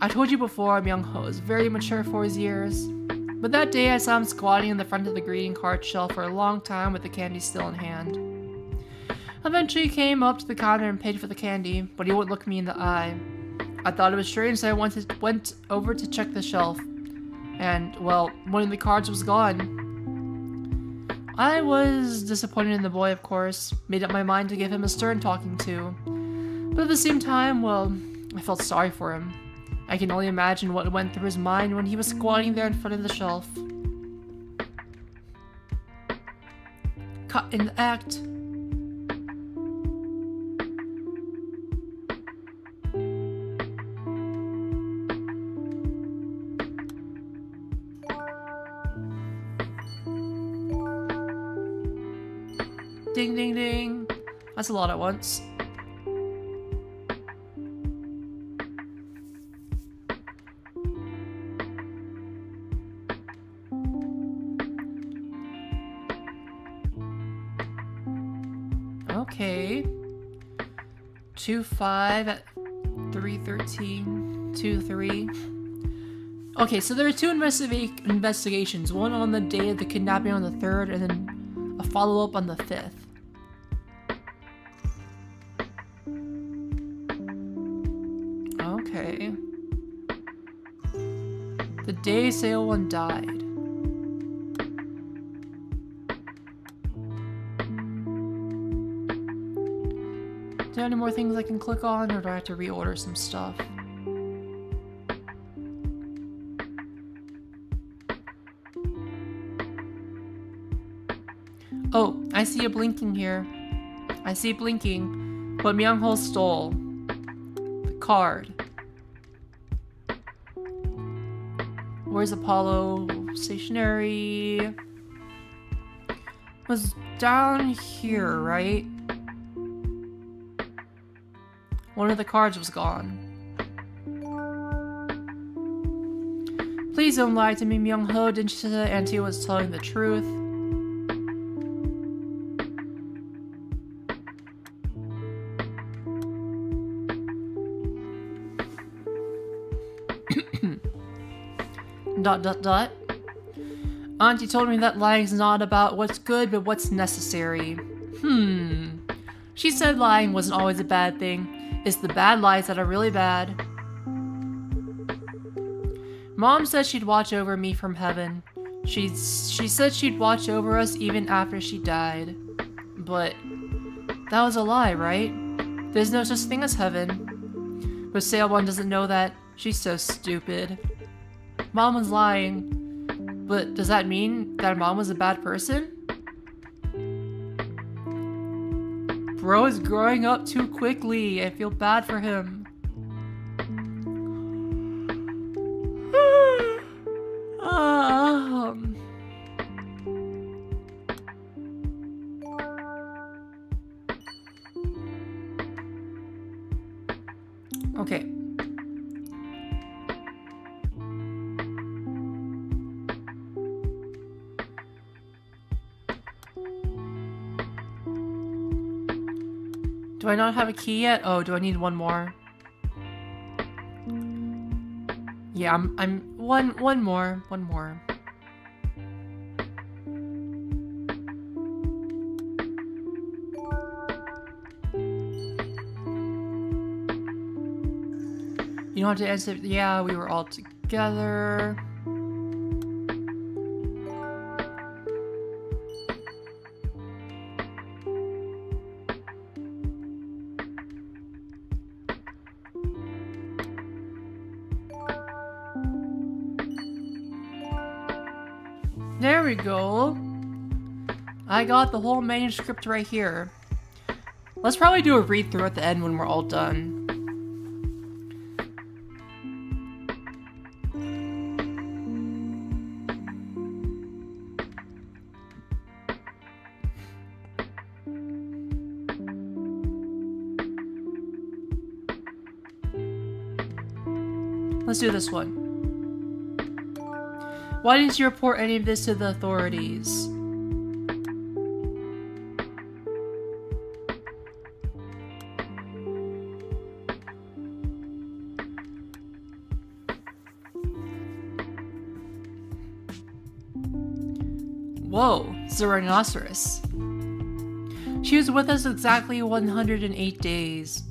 I told you before, Myung-ho is very mature for his years. But that day I saw him squatting in the front of the greeting card shelf for a long time with the candy still in hand. Eventually he came up to the counter and paid for the candy, but he wouldn't look me in the eye. I thought it was strange, so I went over to check the shelf. And, well, one of the cards was gone. I was disappointed in the boy, of course, made up my mind to give him a stern talking to. But at the same time, well, I felt sorry for him. I can only imagine what went through his mind when he was squatting there in front of the shelf. Caught in the act. Ding, ding, ding. That's a lot at once. Okay. 2-5 at 3:13, 2-3. Okay, so there are two investigations. One on the day of the kidnapping on the 3rd, and then a follow-up on the 5th. Okay. The day Seowon died. Are there any more things I can click on, or do I have to reorder some stuff? Oh, I see it blinking here. I see it blinking. What Myung-ho stole. The card. Where's Apollo? Stationery. Was down here, right? One of the cards was gone. Please don't lie to me, Myung-ho. Didn't you say that Auntie was telling the truth? Dot dot dot. Auntie told me that lying's not about what's good, but what's necessary. She said lying wasn't always a bad thing. It's the bad lies that are really bad. Mom said she'd watch over me from heaven. She said she'd watch over us even after she died. But that was a lie, right? There's no such thing as heaven. But Seowon doesn't know that. She's so stupid. Mom was lying. But does that mean that Mom was a bad person? Bro is growing up too quickly. I feel bad for him. Okay. Do I not have a key yet? Oh, do I need one more? Yeah, I'm one more. You don't have to answer. Yeah, we were all together. There we go. I got the whole manuscript right here. Let's probably do a read through at the end when we're all done. Let's do this one. Why didn't you report any of this to the authorities? Whoa, it's a rhinoceros. She was with us exactly 108 days.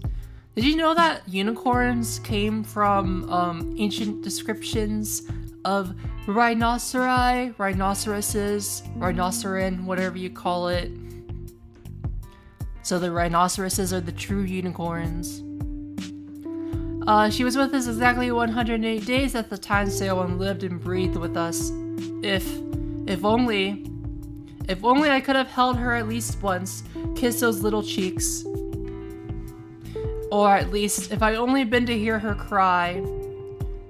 Did you know that unicorns came from ancient descriptions of rhinoceri, rhinoceroses, rhinoceron, whatever you call it? So the rhinoceroses are the true unicorns. She was with us exactly 108 days at the time Seowon lived and breathed with us. If only I could have held her at least once, kissed those little cheeks. Or at least, if I'd only been to hear her cry,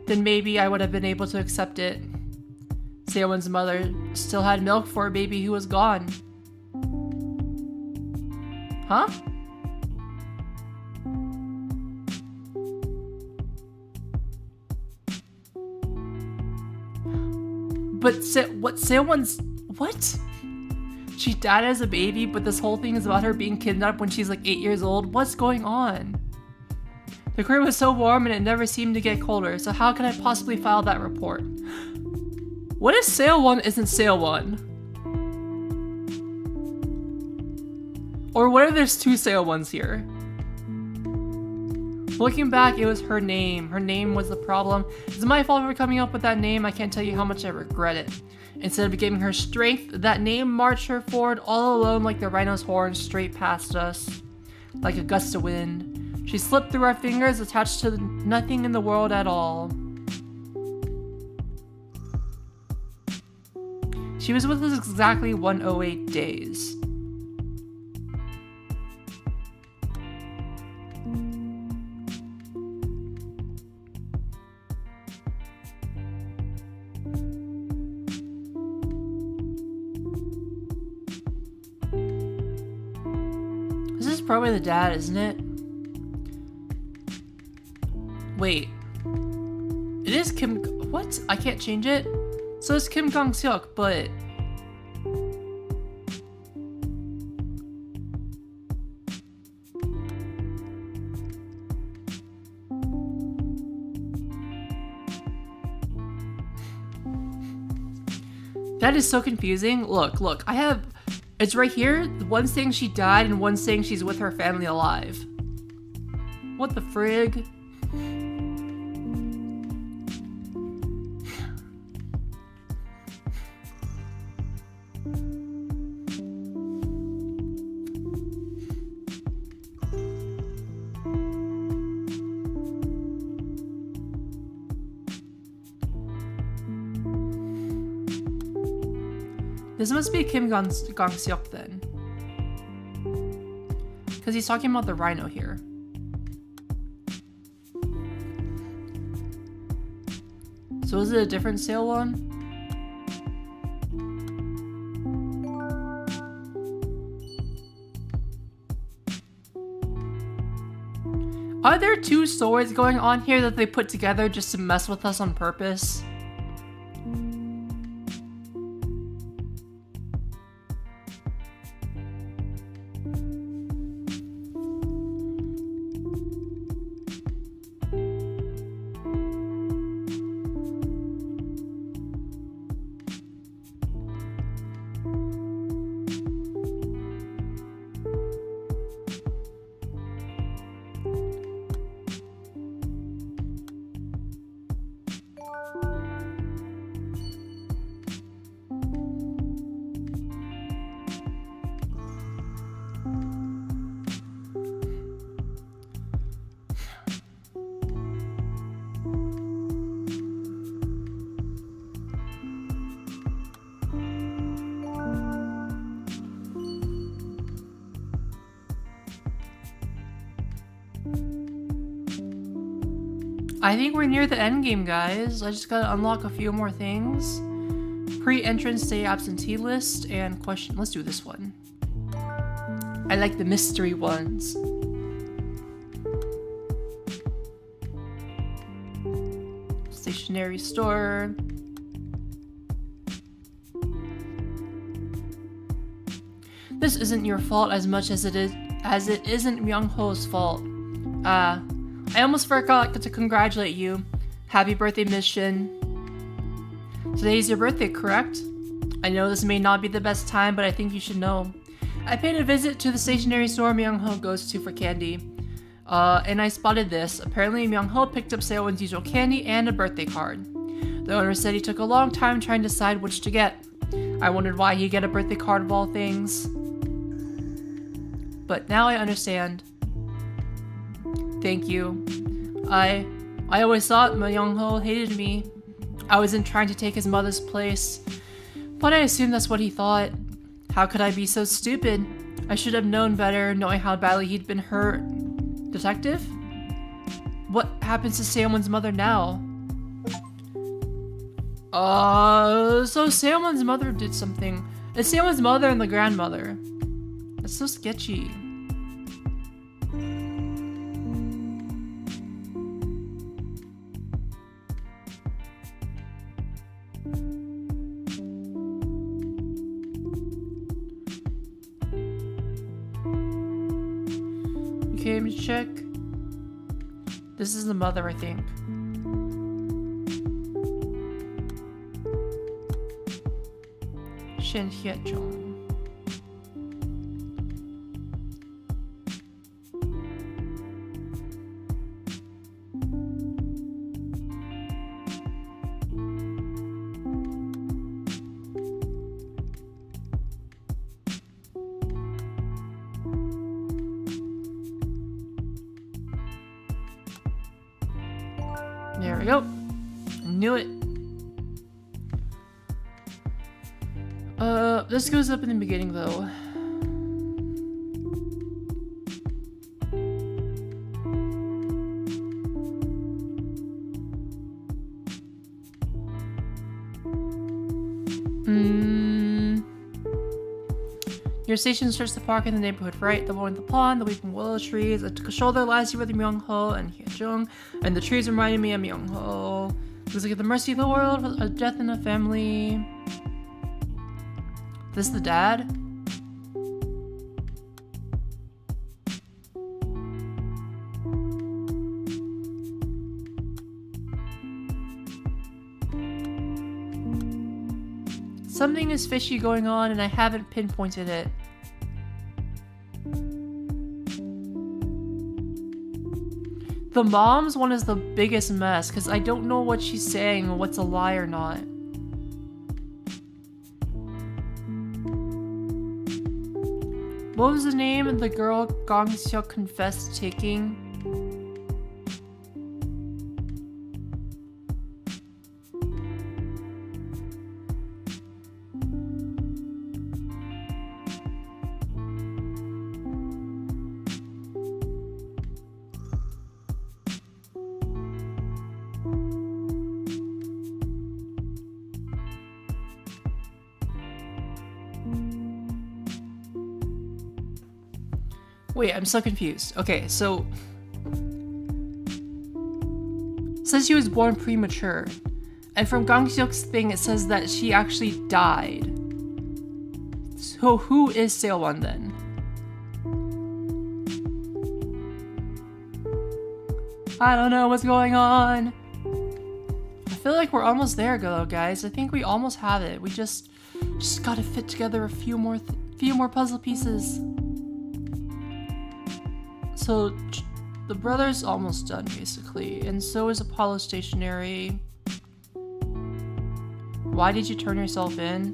then maybe I would have been able to accept it. Seowon's mother still had milk for a baby who was gone. Huh? But Seowon's... What? She died as a baby, but this whole thing is about her being kidnapped when she's like 8 years old? What's going on? The crate was so warm and it never seemed to get colder, so how could I possibly file that report? What if Sale 1 isn't Sale 1? Or what if there's 2 Sale 1s here? Looking back, it was her name. Her name was the problem. It's my fault for coming up with that name. I can't tell you how much I regret it. Instead of giving her strength, that name marched her forward all alone like the rhino's horn straight past us. Like a gust of wind. She slipped through our fingers, attached to nothing in the world at all. She was with us exactly 108 days. This is probably the dad, isn't it? Wait. It is Kim... What? I can't change it? So it's Kim Gong-seok, but... That is so confusing. Look, I have... It's right here. One saying she died and one saying she's with her family alive. What the frig? This must be Kim Gong-seok then. Because he's talking about the rhino here. So is it a different Sale 1? Are there 2 stories going on here that they put together just to mess with us on purpose? I think we're near the end game, guys. I just gotta unlock a few more things. Pre-entrance day absentee list and question. Let's do this one. I like the mystery ones. Stationery store. This isn't your fault as much as it isn't Myung-ho's fault. I almost forgot to congratulate you. Happy birthday, Miss Shin. Today's your birthday, correct? I know this may not be the best time, but I think you should know. I paid a visit to the stationery store Myung-ho goes to for candy. And I spotted this. Apparently, Myung-ho picked up Seo-won's usual candy and a birthday card. The owner said he took a long time trying to decide which to get. I wondered why he'd get a birthday card of all things. But now I understand. Thank you. I always thought Myung-ho hated me. I wasn't trying to take his mother's place, but I assumed that's what he thought. How could I be so stupid? I should have known better, knowing how badly he'd been hurt. Detective? What happens to Seo-won's mother now? So Seo-won's mother did something. It's Seo-won's mother and the grandmother. That's so sketchy. Okay, let me check. This is the mother, I think. Shen Hiezhong. There we go. Knew it. This goes up in the beginning though. Your station starts the park in the neighborhood, right? The one with the pond, the weeping willow trees. I took a shoulder last year with Myung-ho and Hyejung, and the trees reminded me of Myung-ho. Looks like the mercy of the world, a death in a family. This the dad? Something is fishy going on and I haven't pinpointed it. The mom's one is the biggest mess because I don't know what she's saying or what's a lie or not. What was the name of the girl Gong Seok confessed taking? Wait, I'm so confused. Okay, so it says she was born premature. And from Gong Seok's thing, it says that she actually died. So who is Seowon then? I don't know what's going on. I feel like we're almost there, though, guys. I think we almost have it. We just gotta fit together a few more puzzle pieces. So the brother's almost done, basically, and so is Apollo Stationery. Why did you turn yourself in?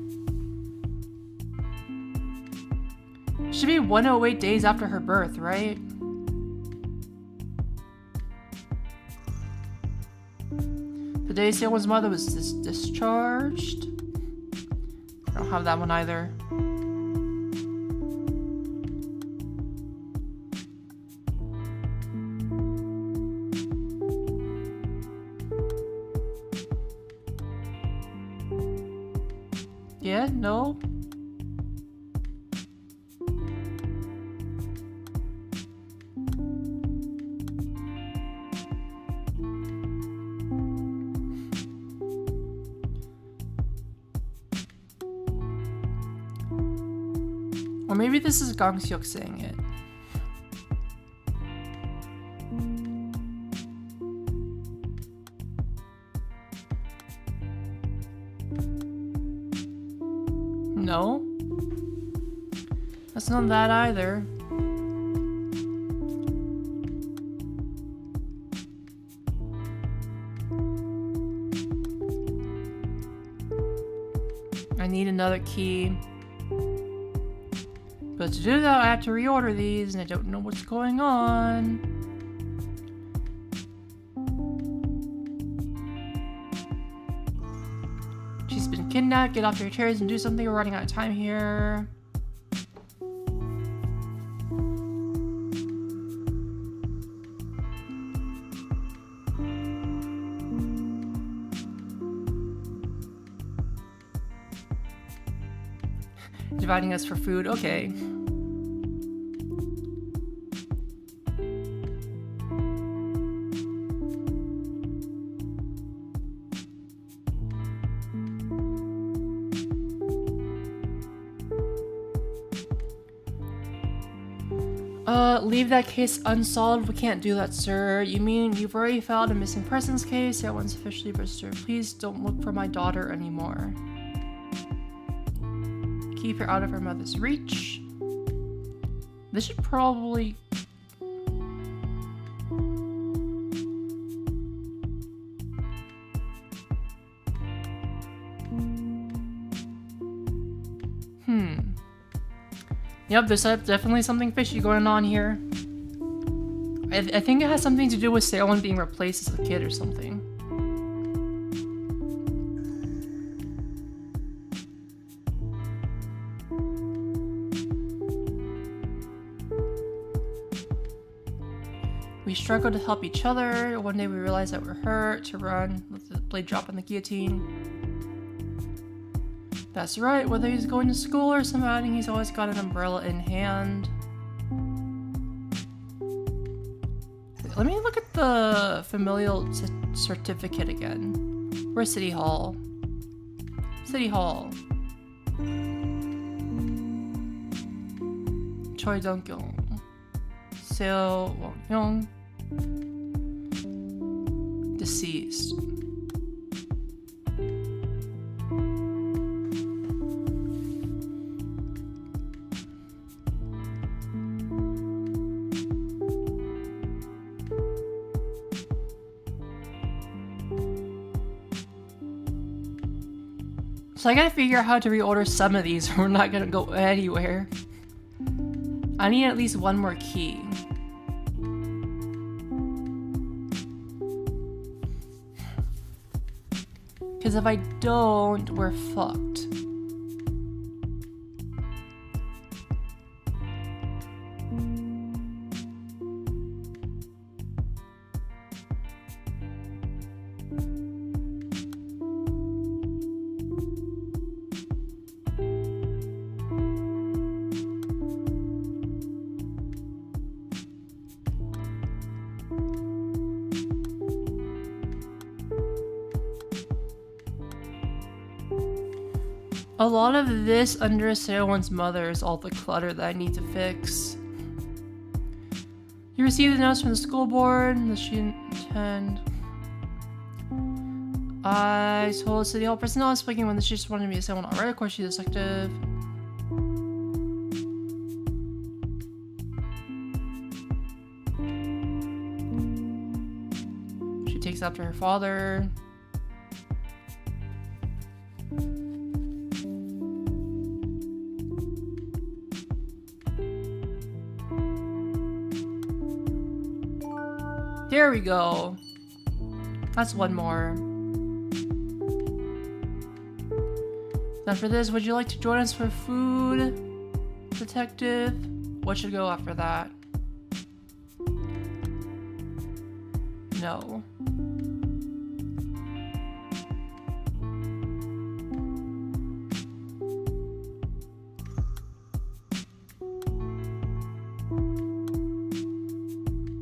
Should be 108 days after her birth, right? The day Seowon's mother was discharged. I don't have that one either. Yeah, no. Or maybe this is Gong Seok saying it. No. That's not that either. I need another key. But to do that, I have to reorder these, and I don't know what's going on. She's been kidnapped. Get off your chairs and do something. We're running out of time here. Dividing us for food. Okay. Leave that case unsolved. We can't do that, sir. You mean you've already filed a missing persons case? That one's officially registered. Please don't look for my daughter anymore. Keep her out of her mother's reach. This should probably... Yep, there's definitely something fishy going on here. I think it has something to do with Salem being replaced as a kid or something. We struggled to help each other. One day we realized that we're hurt, to run, let the blade drop on the guillotine. That's right, whether he's going to school or some outing, he's always got an umbrella in hand. Let me look at the familial certificate again. Where's City Hall? City Hall. Choi Dong-kyung. Seo Won-young. Deceased. So I gotta figure out how to reorder some of these or we're not gonna go anywhere. I need at least one more key. Because if I don't, we're fucked. A lot of this under Seowon's mother is all the clutter that I need to fix. You received a notice from the school board that she didn't attend. I told City Hall personnel I was speaking when she just wanted me to say, well, alright, of course she's detective. She takes after her father. There we go. That's one more. Now for this, would you like to join us for food, detective? What should go after that? No.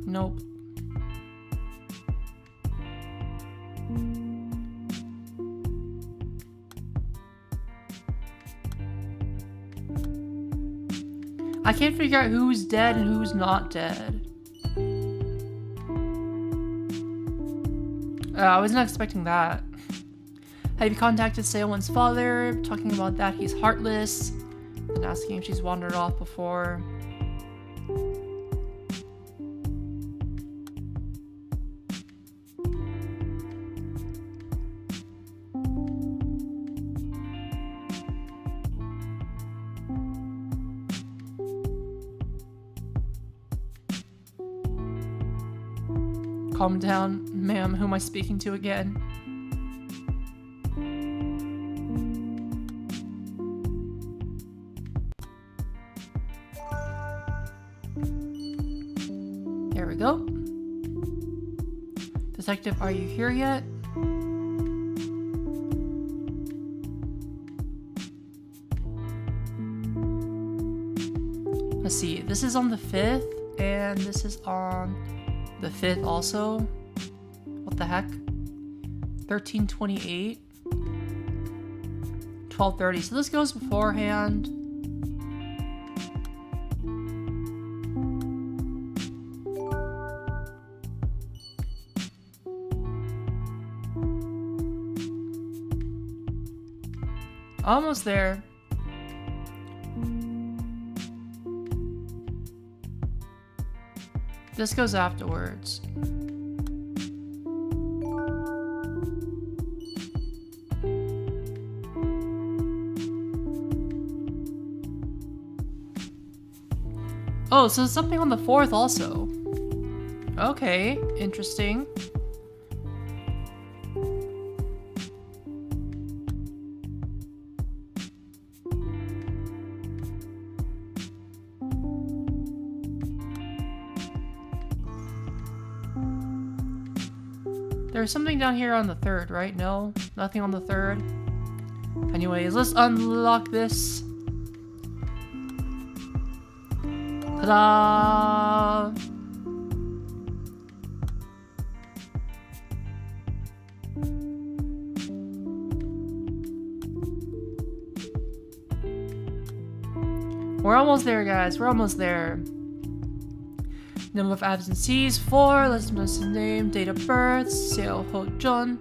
Nope. I can't figure out who's dead and who's not dead. I wasn't expecting that. Have you contacted Seowon's father? Talking about that he's heartless. And asking if she's wandered off before. Calm down, ma'am. Who am I speaking to again? There we go. Detective, are you here yet? Let's see. This is on the 5th, and this is on the 5th also. What the heck? 1328. 1230. So this goes beforehand. Almost there. This goes afterwards. Oh, so something on the 4th also. Okay, interesting. There's something down here on the 3rd, right? No? Nothing on the 3rd? Anyways, let's unlock this. Ta-da! We're almost there, guys. We're almost there. Number of absentees, 4. Let's miss his name. Date of birth, Seo Ho Jun.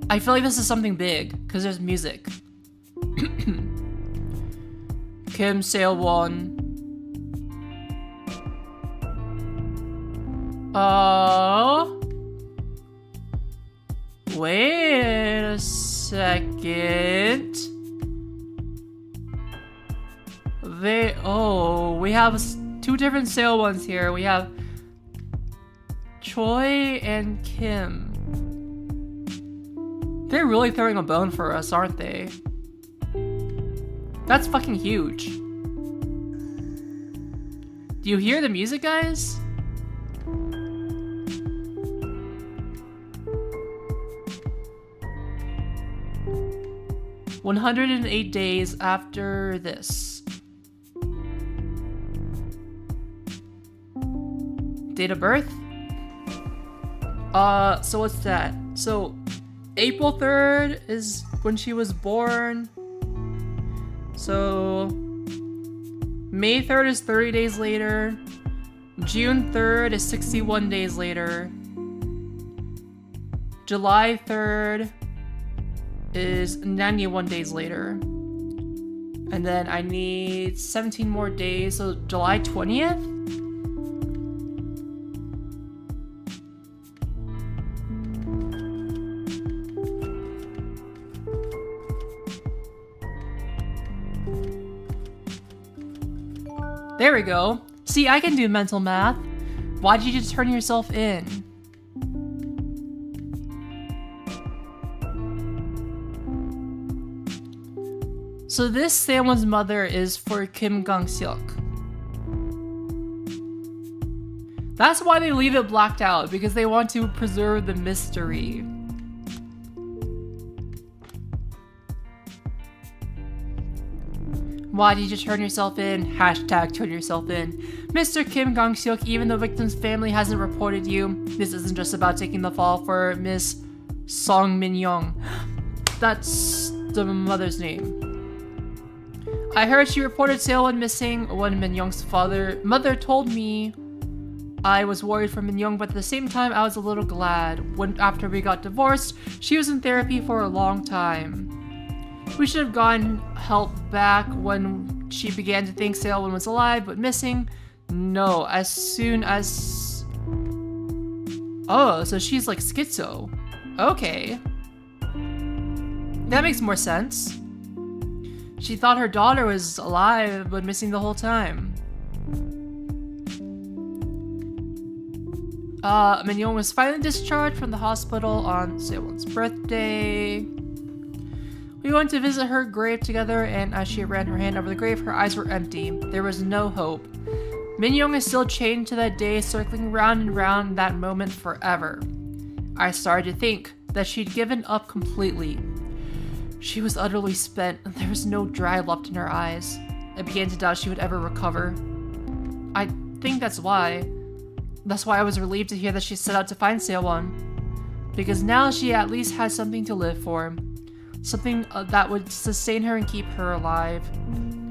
I feel like this is something big, because there's music. Kim Seo-won. Wait a second. We have 2 different Seo-wons here. We have Choi and Kim. They're really throwing a bone for us, aren't they? That's fucking huge. Do you hear the music, guys? "108 days after this." Date of birth? So what's that? So, April 3rd is when she was born. So, May 3rd is 30 days later. June 3rd is 61 days later. July 3rd is 91 days later. And then I need 17 more days, so July 20th? There we go. See, I can do mental math. Why did you just turn yourself in? So this Saewon's mother is for Kim Gang-seok. That's why they leave it blacked out, because they want to preserve the mystery. Why did you turn yourself in? Hashtag turn yourself in. Mr. Kim Gang-seok, even though victim's family hasn't reported you, this isn't just about taking the fall for Miss Song Min-young. That's the mother's name. I heard she reported Seo-won missing when Min-young's mother told me. I was worried for Min-young, but at the same time I was a little glad. After we got divorced, she was in therapy for a long time. We should have gotten help back when she began to think Seo-won was alive but missing. No, as soon as... Oh, so she's like schizo. Okay. That makes more sense. She thought her daughter was alive but missing the whole time. Min-young was finally discharged from the hospital on Seo-won's birthday. We went to visit her grave together, and as she ran her hand over the grave, her eyes were empty. There was no hope. Min-young is still chained to that day, circling round and round that moment forever. I started to think that she'd given up completely. She was utterly spent, and there was no dry left in her eyes. I began to doubt she would ever recover. I think that's why. That's why I was relieved to hear that she set out to find Seo-won. Because now she at least has something to live for. Something that would sustain her and keep her alive.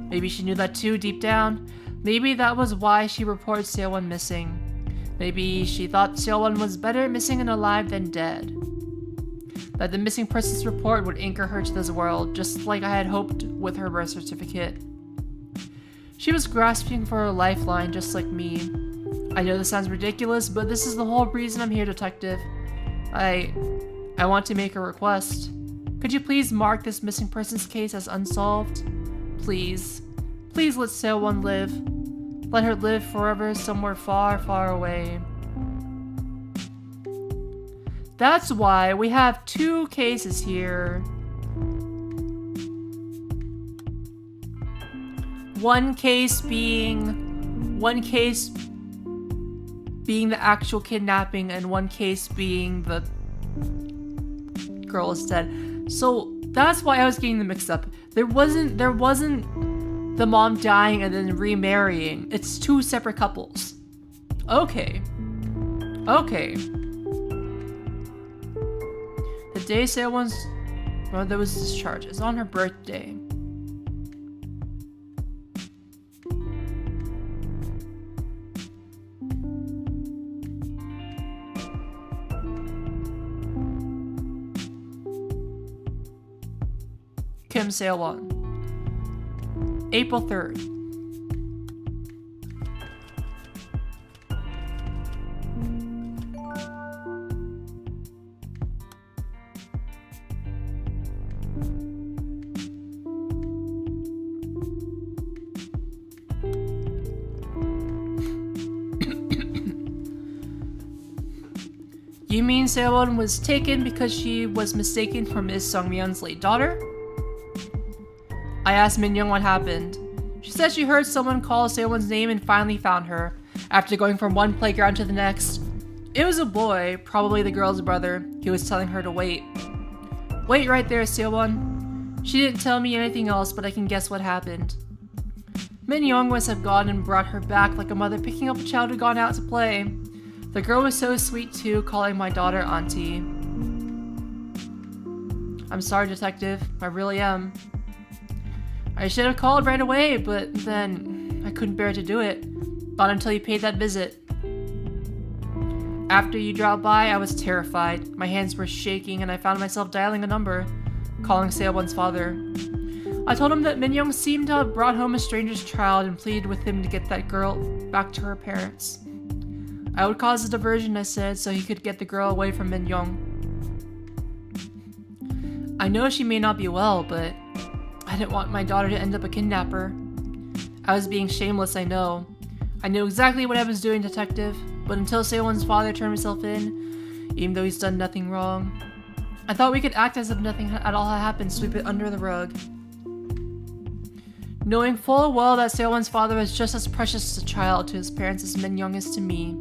Maybe she knew that too, deep down. Maybe that was why she reported Seo-won missing. Maybe she thought Seo-won was better missing and alive than dead. that the missing persons report would anchor her to this world, just like I had hoped with her birth certificate. She was grasping for a lifeline just like me. I know this sounds ridiculous, but this is the whole reason I'm here, Detective. I want to make a request. Could you please mark this missing persons case as unsolved? Please. Please let Sailone live. Let her live forever somewhere far, far away. That's why we have 2 cases here. One case being the actual kidnapping and one case being the girl is dead. So that's why I was getting them mixed up. There wasn't the mom dying and then remarrying. It's 2 separate couples. Okay. The day Sailwa's mother was discharged is on her birthday. Kim Sailone. April 3rd. You mean Sailone was taken because she was mistaken for Miss Sungmyeon's late daughter? I asked Minyoung what happened. She said she heard someone call Sailwa's name and finally found her, after going from one playground to the next. It was a boy, probably the girl's brother. He was telling her to wait. Wait right there, Sailone. She didn't tell me anything else, but I can guess what happened. Minyoung must have gone and brought her back like a mother picking up a child who'd gone out to play. The girl was so sweet too, calling my daughter Auntie. I'm sorry, Detective. I really am. I should have called right away, but then I couldn't bear to do it. Not until you paid that visit. After you dropped by, I was terrified. My hands were shaking and I found myself dialing a number, calling Sailwa's father. I told him that Minyoung seemed to have brought home a stranger's child and pleaded with him to get that girl back to her parents. I would cause a diversion, I said, so he could get the girl away from Minyoung. I know she may not be well, but I didn't want my daughter to end up a kidnapper. I was being shameless, I know. I knew exactly what I was doing, Detective, but until Sailwa's father turned himself in, even though he's done nothing wrong, I thought we could act as if nothing at all had happened, sweep it under the rug. Knowing full well that Sailwa's father was just as precious a child to his parents as Minyoung is to me.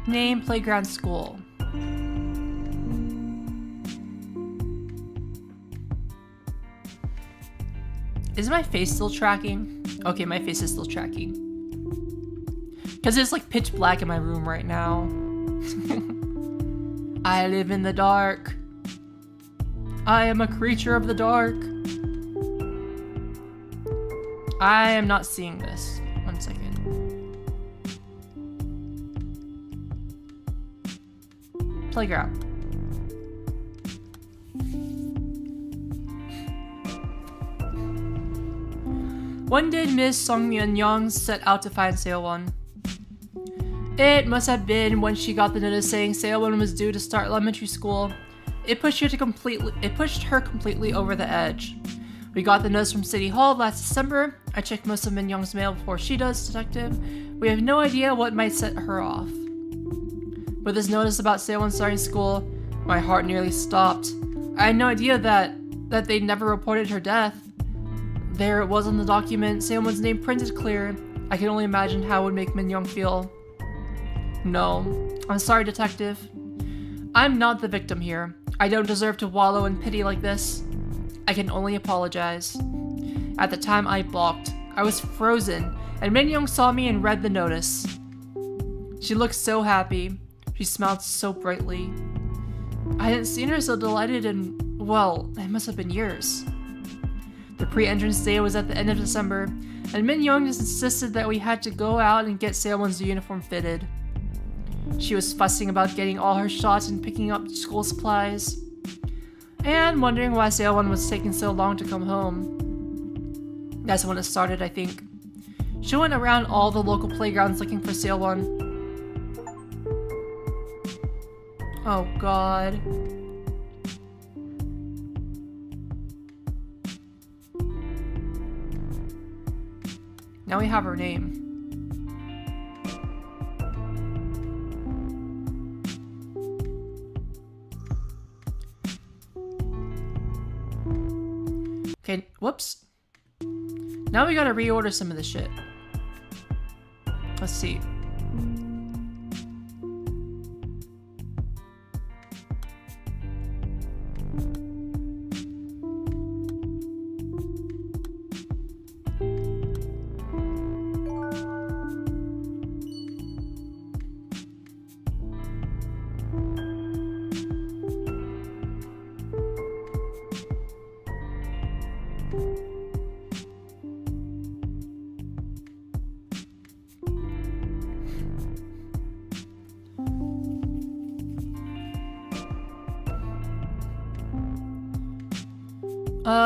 Name, playground, school. Is my face still tracking? Okay, my face is still tracking. Because it's like pitch black in my room right now. I live in the dark. I am a creature of the dark. I am not seeing this. 1 second. Playground. When did Miss Sungmyeon set out to find Sailone? It must have been when she got the notice saying Sailone was due to start elementary school. It pushed her completely over the edge. We got the notice from City Hall last December. I checked most of Minyoung's mail before she does, Detective. We have no idea what might set her off. With this notice about Sailone starting school, my heart nearly stopped. I had no idea that they never reported her death. There it was on the document, Sailwa's name printed clear. I can only imagine how it would make Min Young feel. No, I'm sorry, Detective. I'm not the victim here. I don't deserve to wallow in pity like this. I can only apologize. At the time I balked. I was frozen, and Min Young saw me and read the notice. She looked so happy. She smiled so brightly. I hadn't seen her so delighted in, well, it must have been years. The pre-entrance day was at the end of December, and Min Young just insisted that we had to go out and get Sailon's uniform fitted. She was fussing about getting all her shots and picking up school supplies, and wondering why Sailon was taking so long to come home. That's when it started, I think. She went around all the local playgrounds looking for Sailon. Oh god. Now we have her name. Okay, whoops. Now we gotta reorder some of the shit. Let's see.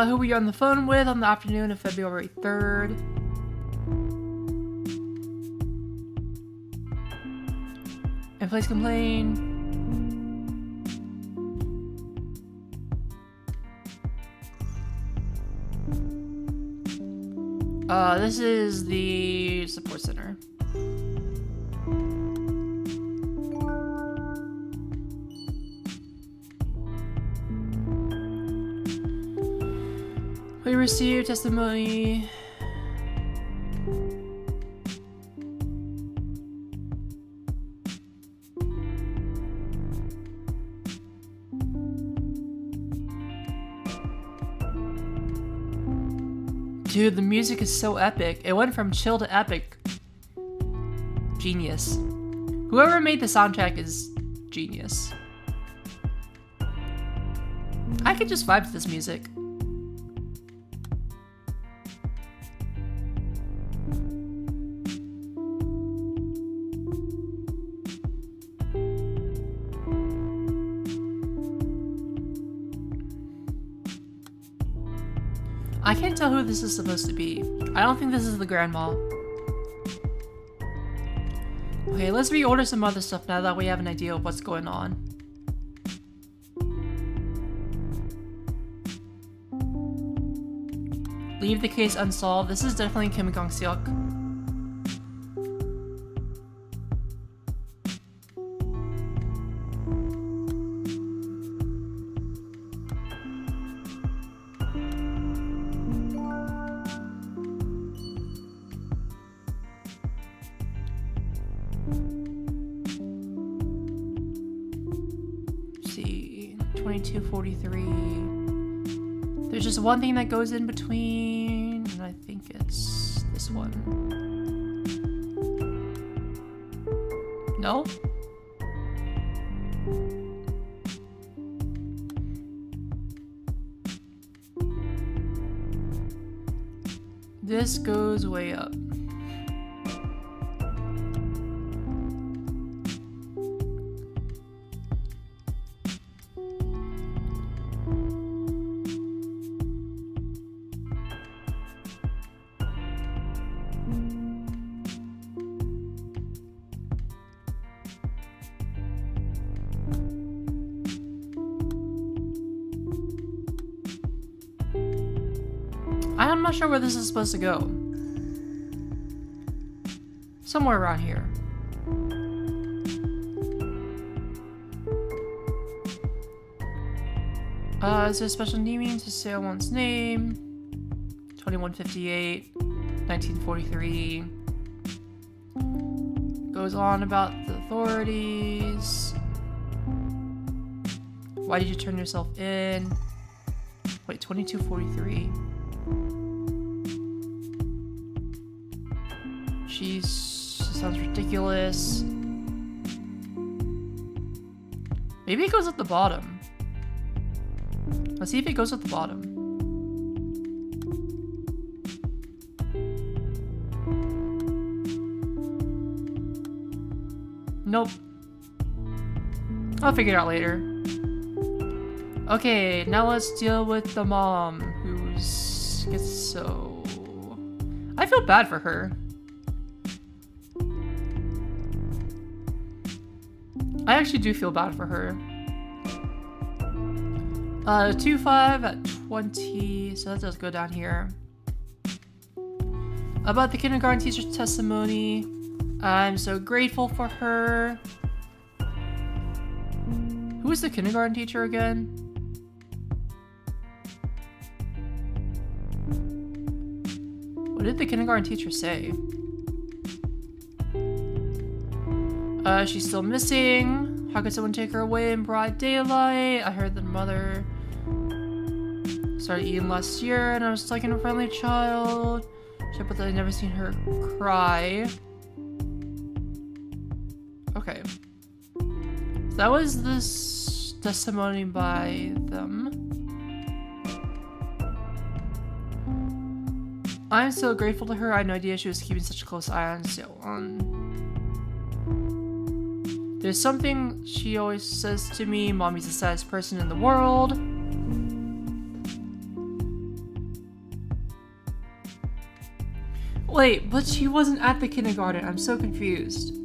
Who were you on the phone with on the afternoon of February 3rd? And please complain. This is the support center. We received testimony. Dude, the music is so epic. It went from chill to epic. Genius. Whoever made the soundtrack is genius. I could just vibe to this music. I can't tell who this is supposed to be. I don't think this is the grandma. Okay, let's reorder some other stuff now that we have an idea of what's going on. Leave the case unsolved. This is definitely Kim Gong-seok. See, 2243. There's just one thing that goes in between, and I think it's this one. No? This goes way up. I'm not sure where this is supposed to go. Somewhere around here. Is there a special naming to say one's name? 2158, 1943. goes on about the authorities. Why did you turn yourself in? Wait, 2243. She sounds ridiculous. Maybe it goes at the bottom. Let's see if it goes at the bottom. Nope. I'll figure it out later. Okay, now let's deal with the mom who's gets so... I feel bad for her. I actually do feel bad for her. 2-5 at 20, so that does go down here. About the kindergarten teacher's testimony, I'm so grateful for her. Who is the kindergarten teacher again? What did the kindergarten teacher say? She's still missing. How could someone take her away in broad daylight? I heard the mother started eating last year and I was like a friendly child. But I've never seen her cry. Okay. So that was this testimony by them. I'm so grateful to her. I had no idea she was keeping such a close eye on so on. There's something she always says to me, Mommy's the saddest person in the world. Wait, but she wasn't at the kindergarten. I'm so confused.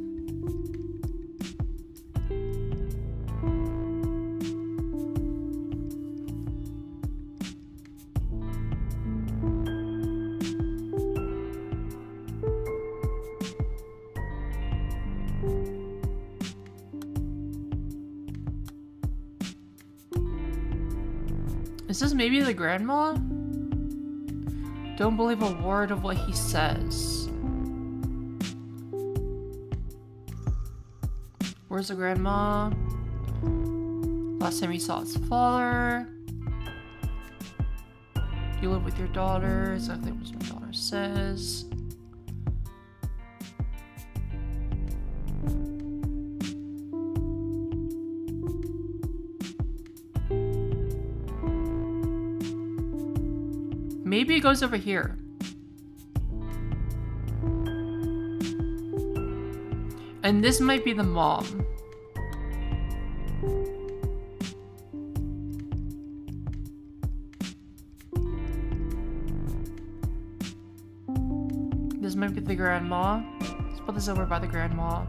Is this maybe the grandma? Don't believe a word of what he says. Where's the grandma? Last time he saw his father. You live with your daughter. Exactly what my daughter says. Maybe it goes over here. And this might be the mom. This might be the grandma. Let's put this over by the grandma.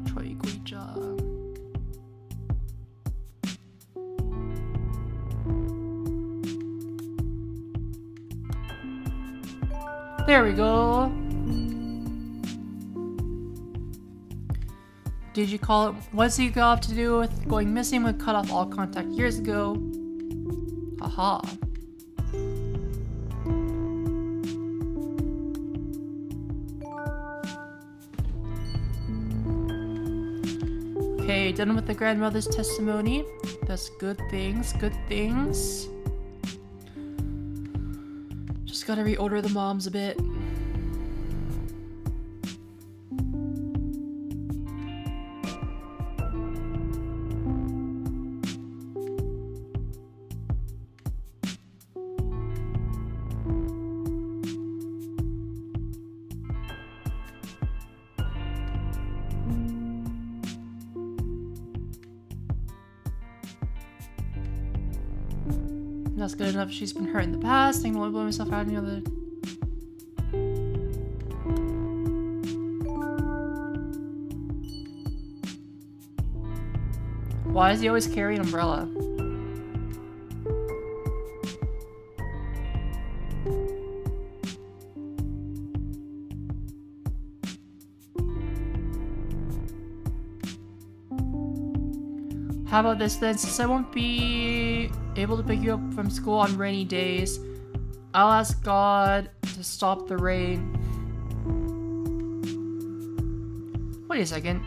Choi Guija. There we go. Did you call it? What's he got to do with going missing when cut off all contact years ago? Haha. Okay, done with the grandmother's testimony. That's good things, good things. Just gotta reorder the moms a bit. That's good enough. She's been hurt in the past. I can only blow myself out any other. Why does he always carry an umbrella? How about this then? Since I won't be able to pick you up from school on rainy days, I'll ask God to stop the rain. Wait, Wait a second.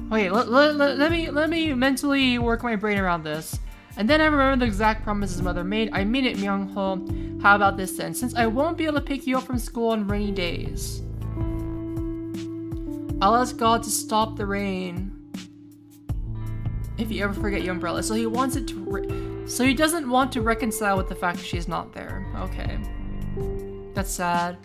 Wait, let me mentally work my brain around this. And then I remember the exact promise his mother made. I mean it, Myung-ho. How about this then? Since I won't be able to pick you up from school on rainy days, I'll ask God to stop the rain if you ever forget your umbrella. So he wants it to... So he doesn't want to reconcile with the fact that she's not there. Okay. That's sad.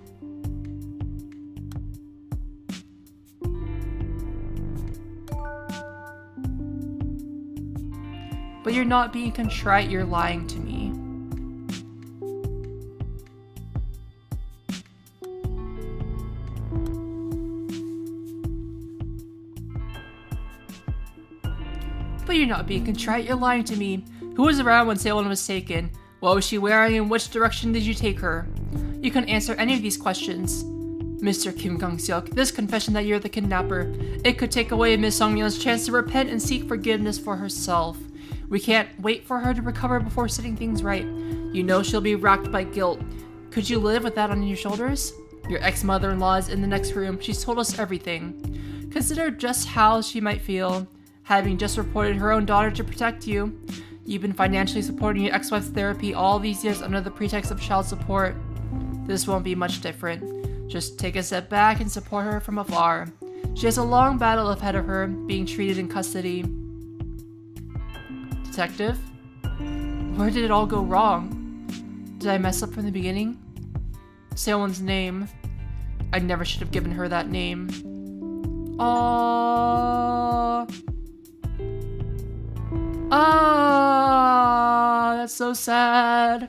But you're not being contrite, you're lying to me. But you're not being contrite, you're lying to me. Who was around when Saewon was taken? What was she wearing and which direction did you take her? You can't answer any of these questions. Mr. Kim Kang-seok, this confession that you're the kidnapper, it could take away Ms. Sung-yeon's chance to repent and seek forgiveness for herself. We can't wait for her to recover before setting things right. You know she'll be racked by guilt. Could you live with that on your shoulders? Your ex-mother-in-law is in the next room. She's told us everything. Consider just how she might feel, having just reported her own daughter to protect you. You've been financially supporting your ex-wife's therapy all these years under the pretext of child support. This won't be much different. Just take a step back and support her from afar. She has a long battle ahead of her, being treated in custody. Detective? Where did it all go wrong? Did I mess up from the beginning? Saewon's name. I never should have given her that name. Aww. Ah, that's so sad.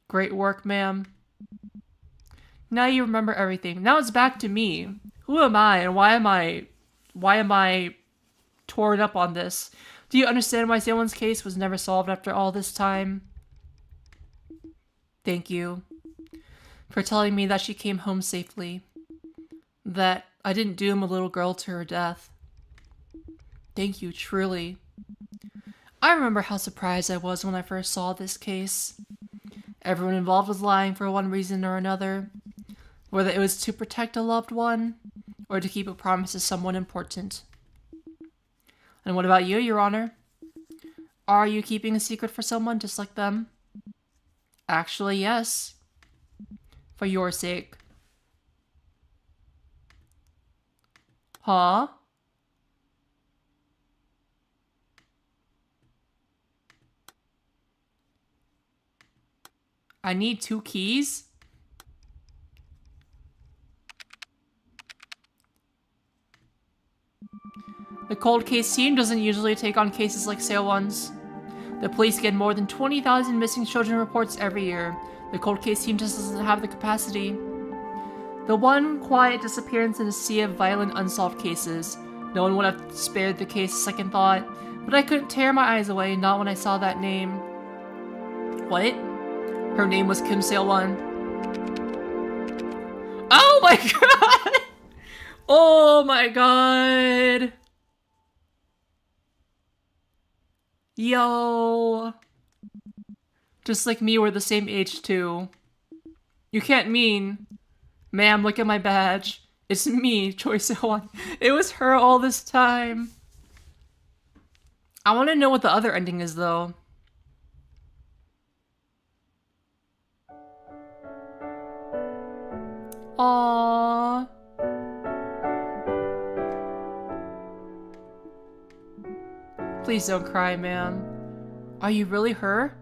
Great work, ma'am. Now you remember everything. Now it's back to me. Who am I and why am I torn up on this? Do you understand why Saewon's case was never solved after all this time? Thank you for telling me that she came home safely. That I didn't doom a little girl to her death. Thank you, truly. I remember how surprised I was when I first saw this case. Everyone involved was lying for one reason or another. Whether it was to protect a loved one, or to keep a promise to someone important. And what about you, Your Honor? Are you keeping a secret for someone just like them? Actually, yes. For your sake. Huh? I need 2 keys? The cold case team doesn't usually take on cases like Saewon's. The police get more than 20,000 missing children reports every year. The cold case team just doesn't have the capacity. The one quiet disappearance in a sea of violent unsolved cases. No one would have spared the case a second thought, but I couldn't tear my eyes away, not when I saw that name. What? Her name was Kim Saewon. Oh my god! Oh my god! Yo! Just like me, we're the same age too. You can't mean... Ma'am, look at my badge. It's me, Choi Saewon. It was her all this time. I want to know what the other ending is, though. Aww. Please don't cry, ma'am. Are you really her?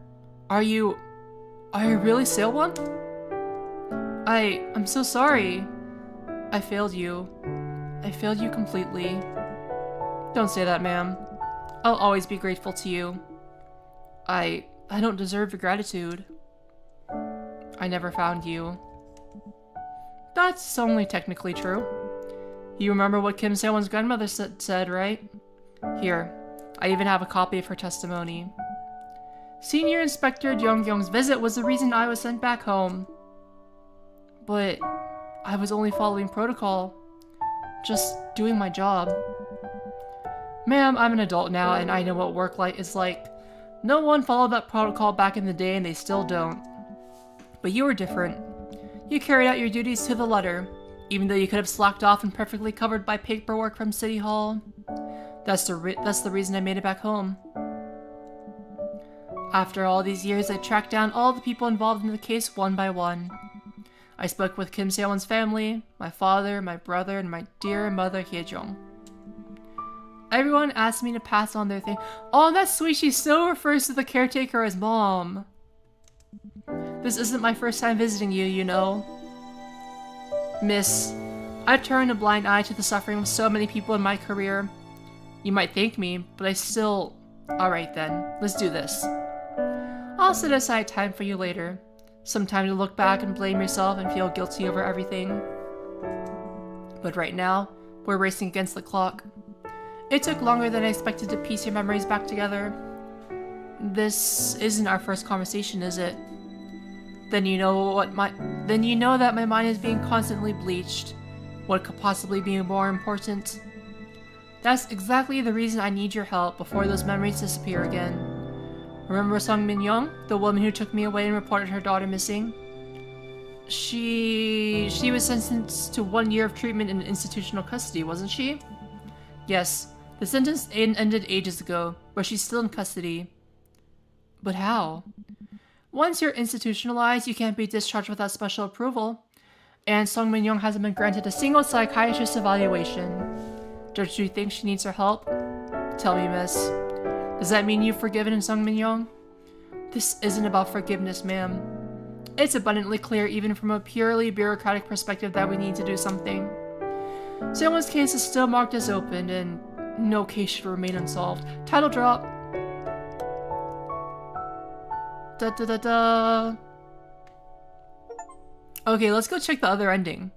Are you really Saewon? I'm so sorry. I failed you. I failed you completely. Don't say that, ma'am. I'll always be grateful to you. I don't deserve your gratitude. I never found you. That's only technically true. You remember what Kim Saewon's grandmother said, right? Here, I even have a copy of her testimony. Senior Inspector Jung-kyung's visit was the reason I was sent back home. But I was only following protocol. Just doing my job. Ma'am, I'm an adult now and I know what work life is like. No one followed that protocol back in the day and they still don't. But you were different. You carried out your duties to the letter, even though you could have slacked off and perfectly covered by paperwork from City Hall. That's the reason I made it back home. After all these years, I tracked down all the people involved in the case one by one. I spoke with Kim Se-won's family, my father, my brother, and my dear mother Hye-jung. Everyone asked me to pass on their thing. Oh, that's sweet. She still refers to the caretaker as mom. This isn't my first time visiting you, you know. Miss, I turned a blind eye to the suffering of so many people in my career. You might thank me, but I still... Alright then, let's do this. I'll set aside time for you later. Some time to look back and blame yourself and feel guilty over everything. But right now, we're racing against the clock. It took longer than I expected to piece your memories back together. This isn't our first conversation, is it? Then you know that my mind is being constantly bleached. What could possibly be more important? That's exactly the reason I need your help before those memories disappear again. Remember Sung Min-young, the woman who took me away and reported her daughter missing? She was sentenced to 1 year of treatment in institutional custody, wasn't she? Yes, the sentence ended ages ago, but she's still in custody. But how? Once you're institutionalized, you can't be discharged without special approval. And Sung Min-young hasn't been granted a single psychiatrist evaluation. Don't you think she needs our help? Tell me, miss. Does that mean you've forgiven Sung Min-young? This isn't about forgiveness, ma'am. It's abundantly clear, even from a purely bureaucratic perspective, that we need to do something. Someone's case is still marked as open, and no case should remain unsolved. Title drop. Da da da da. Okay, let's go check the other ending.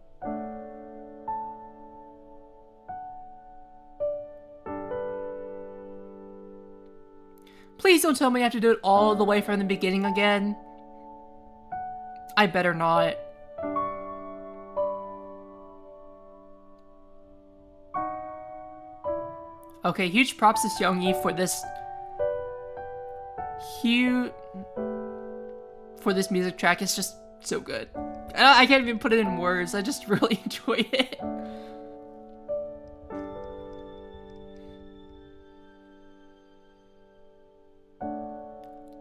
Please don't tell me I have to do it all the way from the beginning again. I better not. Okay, huge props to Seong-yi for this music track. It's just so good. I can't even put it in words. I just really enjoy it.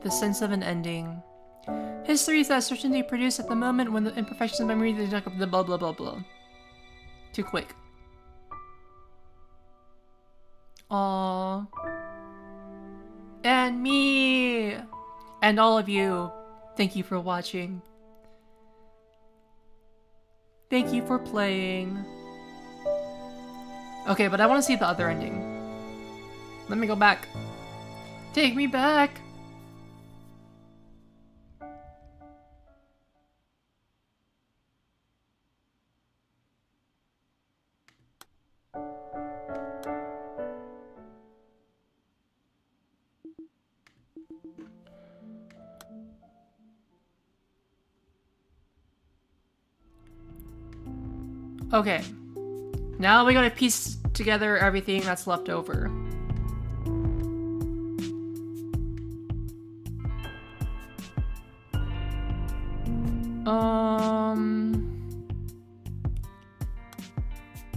The sense of an ending. History is that certainty produced at the moment when the imperfections of memory deduct the blah blah blah blah. Too quick. Aww. And me! And all of you, thank you for watching. Thank you for playing. Okay, but I want to see the other ending. Let me go back. Take me back! Okay, now we gotta piece together everything that's left over.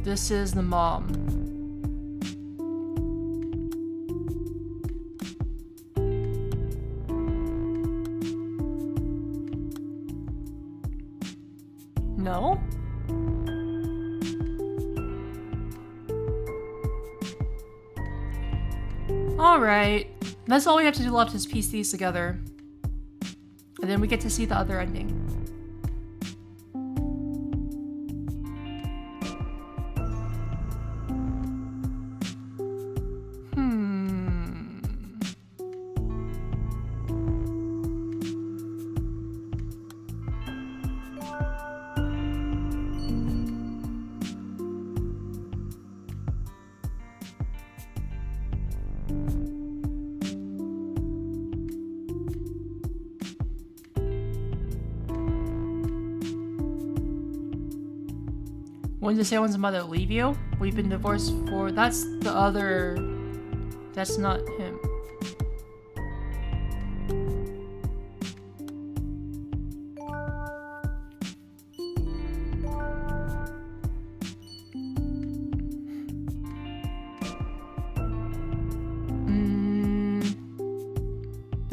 This is the mom. No? Alright, that's all we have to do left is piece these together. And then we get to see the other ending. When did Seowon's mother leave you? We've been divorced for... That's the other... That's not him.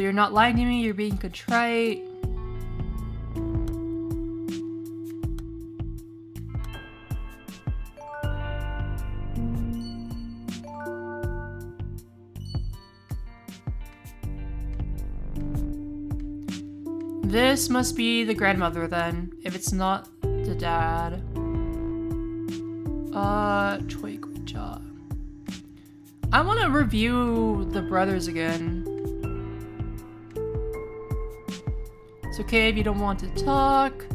But you're not lying to me, you're being contrite. This must be the grandmother then, if it's not the dad. Choi, great job. I want to review the brothers again. It's okay if you don't want to talk.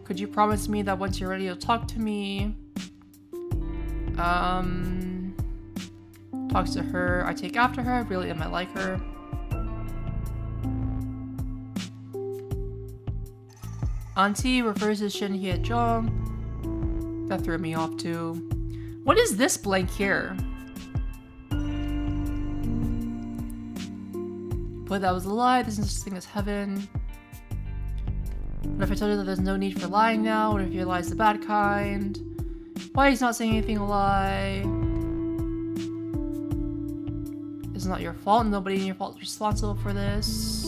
Could you promise me that once you're ready you'll talk to me? Talks to her. I take after her. Really am I like her? Auntie refers to Shin Hye Jong. That threw me off too. What is this blank here? But that was a lie. There's no such thing as heaven. What if I told you that there's no need for lying now? What if your lie's the bad kind? Why he's not saying anything a lie? It's not your fault. Nobody in your fault is responsible for this.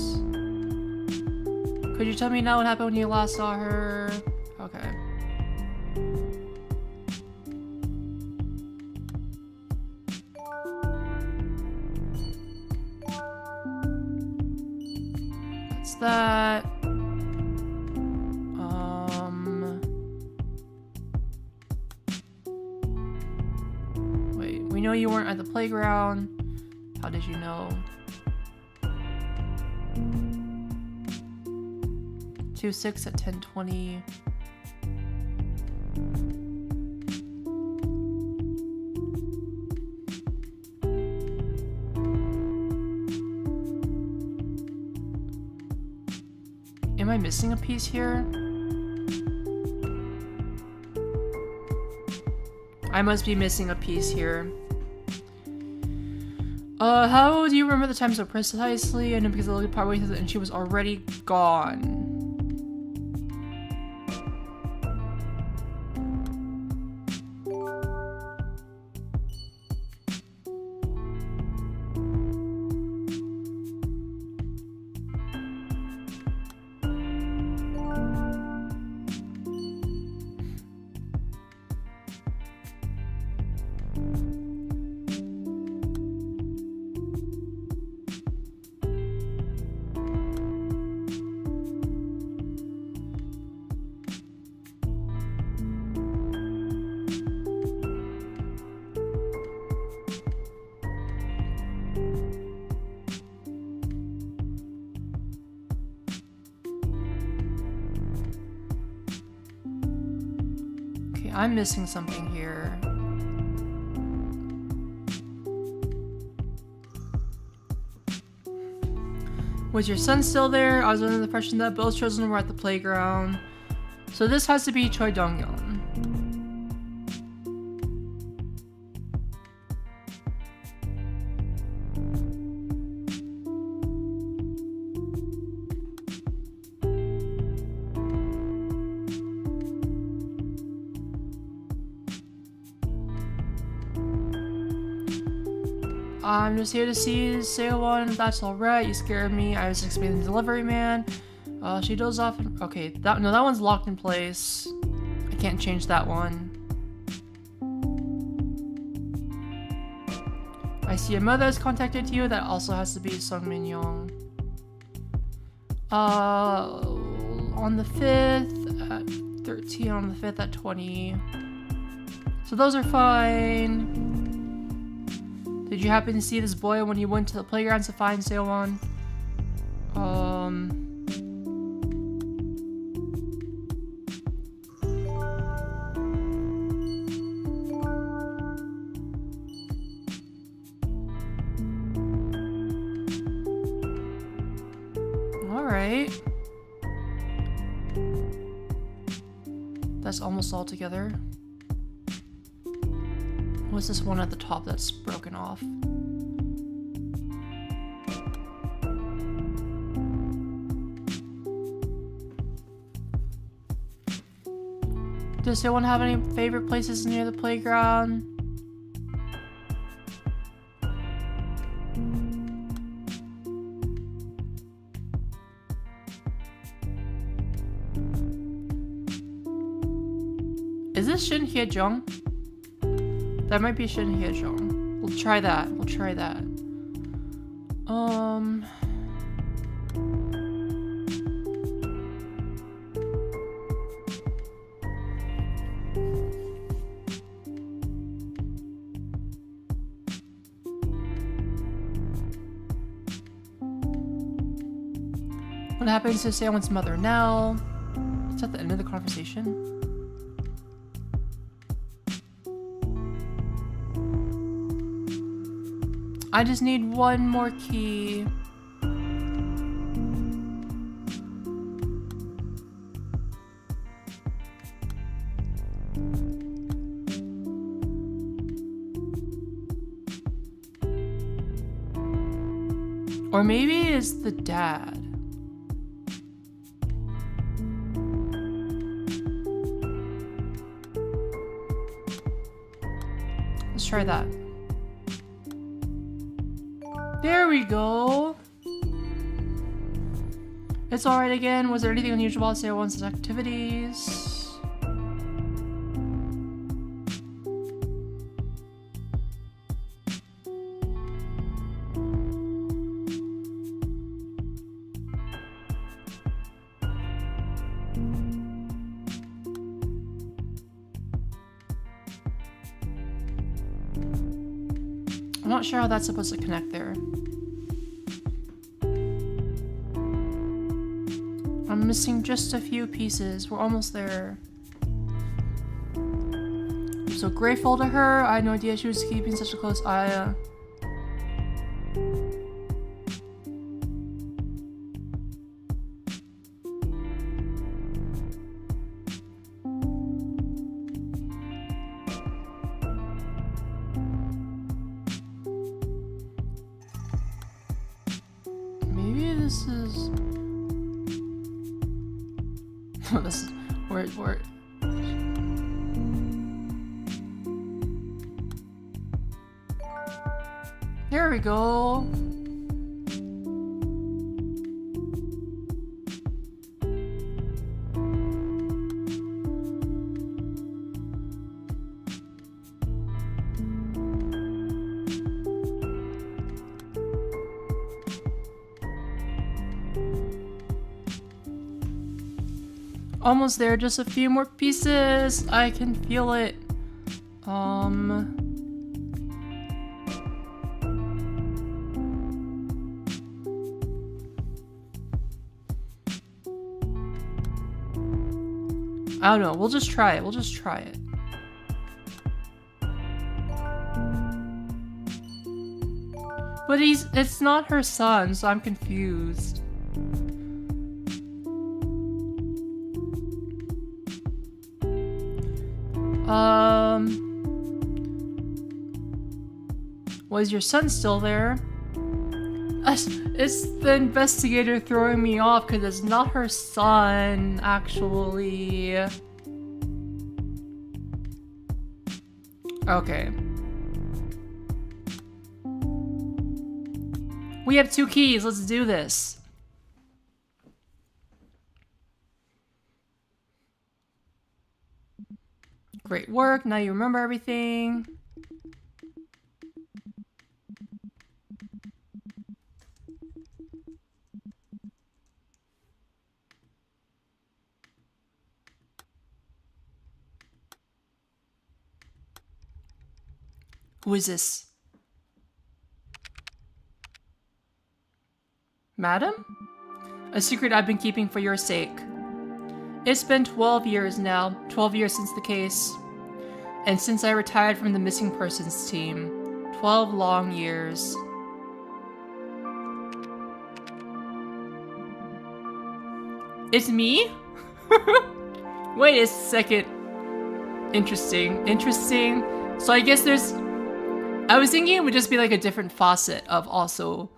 Could you tell me now what happened when you last saw her? Okay. That's that. Wait, we know you weren't at the playground. How did you know? 2-6 at 10:20. Am I missing a piece here? I must be missing a piece here. How do you remember the time so precisely? I know because I looked partway through and she was already gone. I'm missing something here. Was your son still there? I was under the impression that both children were at the playground. So this has to be Choi Dong-yeon. I'm just here to see Seo-won, if that's alright. You scared me. I was expecting the delivery man. She does off. Okay, that one's locked in place. I can't change that one. I see a mother has contacted you. That also has to be Sung Min Young. On the 5th at 13, on the 5th at 20. So those are fine. Did you happen to see this boy when you went to the playground to find Seo-won? Alright. That's almost all together. What's this one at the top that's broken off? Does anyone have any favorite places near the playground? Is this Shin Hye-jung? That might be Shin Hye-jung. We'll try that. We'll try that. What happens to someone's mother now? It's at the end of the conversation. I just need one more key. Or maybe it's the dad. Let's try that. There we go. It's alright again. Was there anything unusual about Seowon's activities? I'm not sure how that's supposed to connect there. I'm missing just a few pieces. We're almost there. I'm so grateful to her. I had no idea she was keeping such a close eye. Maybe this is... this is where there we go. Almost there, just a few more pieces. I can feel it. I don't know. We'll just try it. We'll just try it. But it's not her son, so I'm confused. Was your son still there? It's the investigator throwing me off because it's not her son, actually. Okay. We have 2 keys, let's do this. Great work, now you remember everything. Who is this? Madam? A secret I've been keeping for your sake. It's been 12 years now, 12 years since the case. And since I retired from the missing persons team, 12 long years. It's me? Wait a second. Interesting, interesting. So I guess there's... I was thinking it would just be like a different faucet of also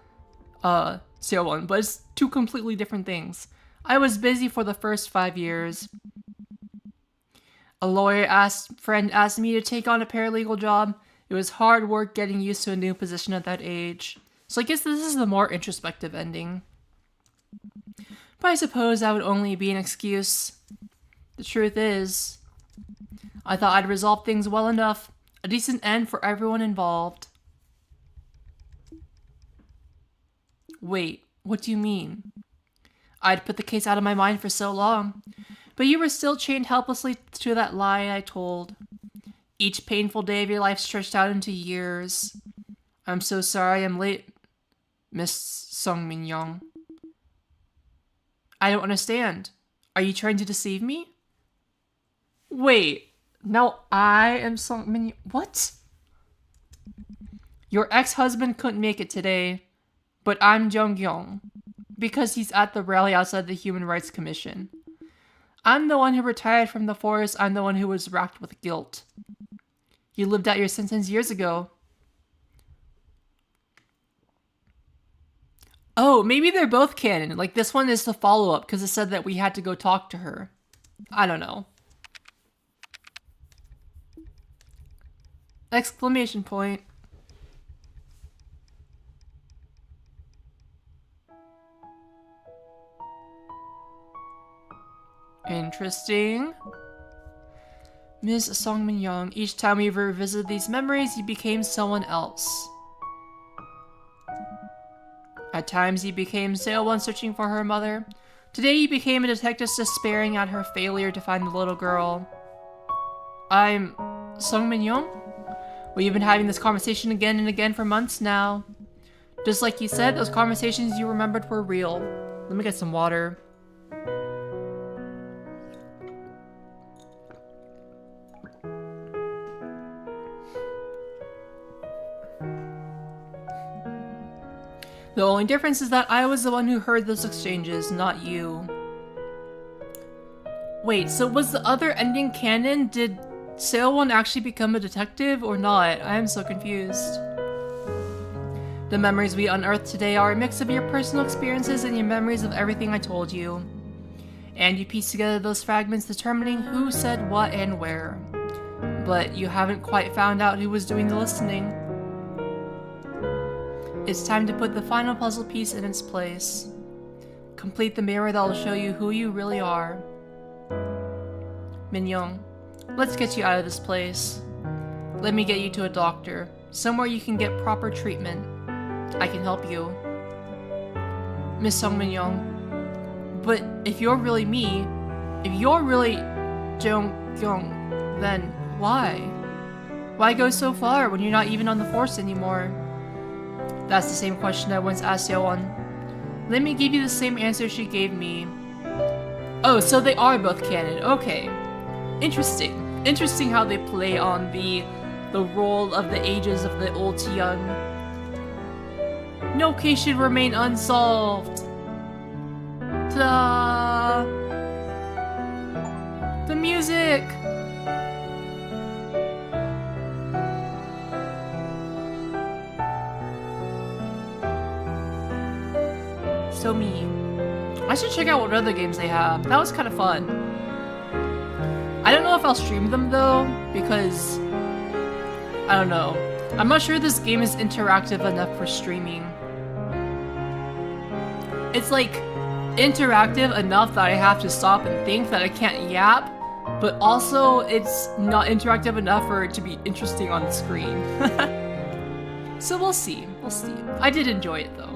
Seowon, but it's 2 completely different things. I was busy for the first 5 years. A friend asked me to take on a paralegal job. It was hard work getting used to a new position at that age. So I guess this is the more introspective ending. But I suppose that would only be an excuse. The truth is, I thought I'd resolved things well enough. A decent end for everyone involved. Wait, what do you mean? I'd put the case out of my mind for so long, but you were still chained helplessly to that lie I told. Each painful day of your life stretched out into years. I'm so sorry I'm late, Miss Song Min Young. I don't understand. Are you trying to deceive me? Wait, now I am Song Min Young. What? Your ex-husband couldn't make it today, but I'm Jung Young, because he's at the rally outside the Human Rights Commission. I'm the one who retired from the force. I'm the one who was racked with guilt. You lived out your sentence years ago. Oh, maybe they're both canon. Like, this one is the follow-up, because it said that we had to go talk to her. I don't know. Exclamation point. Interesting. Ms. Song Min Young, each time we revisit these memories, you became someone else. At times, you became Seo-won searching for her mother. Today, you became a detective despairing at her failure to find the little girl. I'm Song Min Young? We've been having this conversation again and again for months now. Just like you said, those conversations you remembered were real. Let me get some water. The only difference is that I was the one who heard those exchanges, not you. Wait, so was the other ending canon? Did Seo-won actually become a detective or not? I am so confused. The memories we unearthed today are a mix of your personal experiences and your memories of everything I told you. And you piece together those fragments determining who said what and where. But you haven't quite found out who was doing the listening. It's time to put the final puzzle piece in its place. Complete the mirror that will show you who you really are. Min Young, let's get you out of this place. Let me get you to a doctor, somewhere you can get proper treatment. I can help you. Miss Song Min Young, but if you're really me, if you're really Jung Kyung, then why? Why go so far when you're not even on the force anymore? That's the same question I once asked Yeowon. Let me give you the same answer she gave me. Oh, so they are both canon. Okay. Interesting. Interesting how they play on the role of the ages of the old to young. No case should remain unsolved. Ta-da! The music! So me. I should check out what other games they have. That was kind of fun. I don't know if I'll stream them though, because I don't know. I'm not sure this game is interactive enough for streaming. It's like interactive enough that I have to stop and think that I can't yap, but also it's not interactive enough for it to be interesting on the screen. So we'll see. We'll see. I did enjoy it though.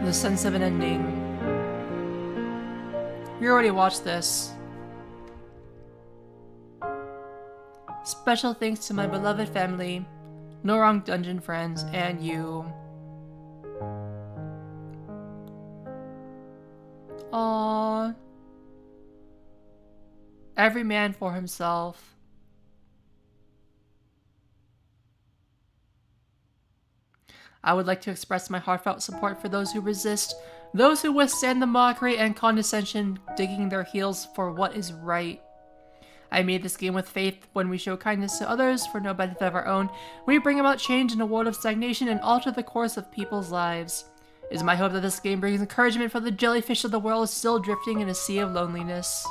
The sense of an ending. We already watched this. Special thanks to my beloved family, No Wrong Dungeon friends, and you. Aww. Every man for himself. I would like to express my heartfelt support for those who resist, those who withstand the mockery and condescension, digging their heels for what is right. I made this game with faith. When we show kindness to others for no benefit of our own, we bring about change in a world of stagnation and alter the course of people's lives. It is my hope that this game brings encouragement for the jellyfish of the world still drifting in a sea of loneliness.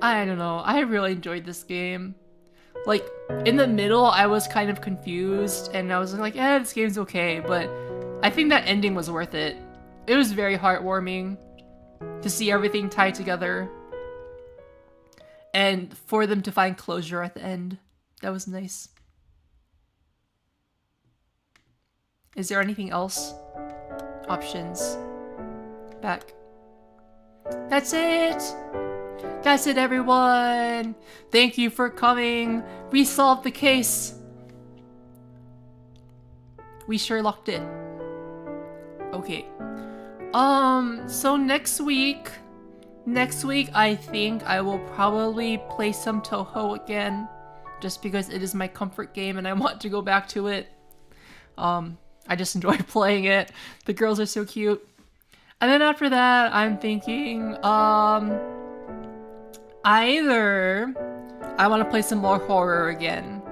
I don't know, I really enjoyed this game. Like, in the middle, I was kind of confused, and I was like, this game's okay, but I think that ending was worth it. It was very heartwarming to see everything tied together and for them to find closure at the end. That was nice. Is there anything else? Options. Back. That's it! That's it, everyone! Thank you for coming! We solved the case! We Sherlocked it. Okay. So next week I think I will probably play some Toho again, just because it is my comfort game and I want to go back to it. I just enjoy playing it. The girls are so cute. And then after that, I'm thinking, either I want to play some more horror again.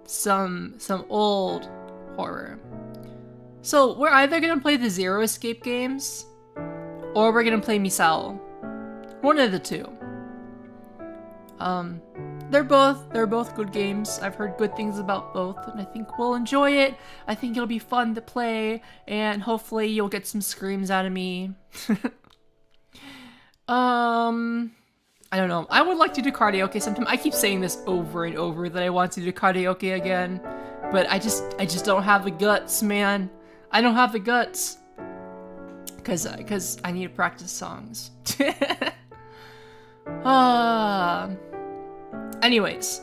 Some old horror. So we're either gonna play the Zero Escape games, or we're gonna play Misao. One of the two. They're both good games. I've heard good things about both, and I think we'll enjoy it. I think it'll be fun to play, and hopefully you'll get some screams out of me. I don't know. I would like to do karaoke sometime. I keep saying this over and over that I want to do karaoke again, but I just don't have the guts, man. I don't have the guts. Cause I need to practice songs. Anyways.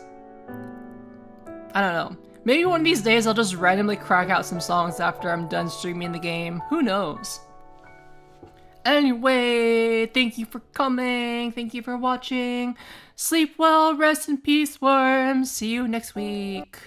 I don't know. Maybe one of these days I'll just randomly crack out some songs after I'm done streaming the game. Who knows? Anyway, thank you for coming. Thank you for watching. Sleep well, rest in peace, worms. See you next week.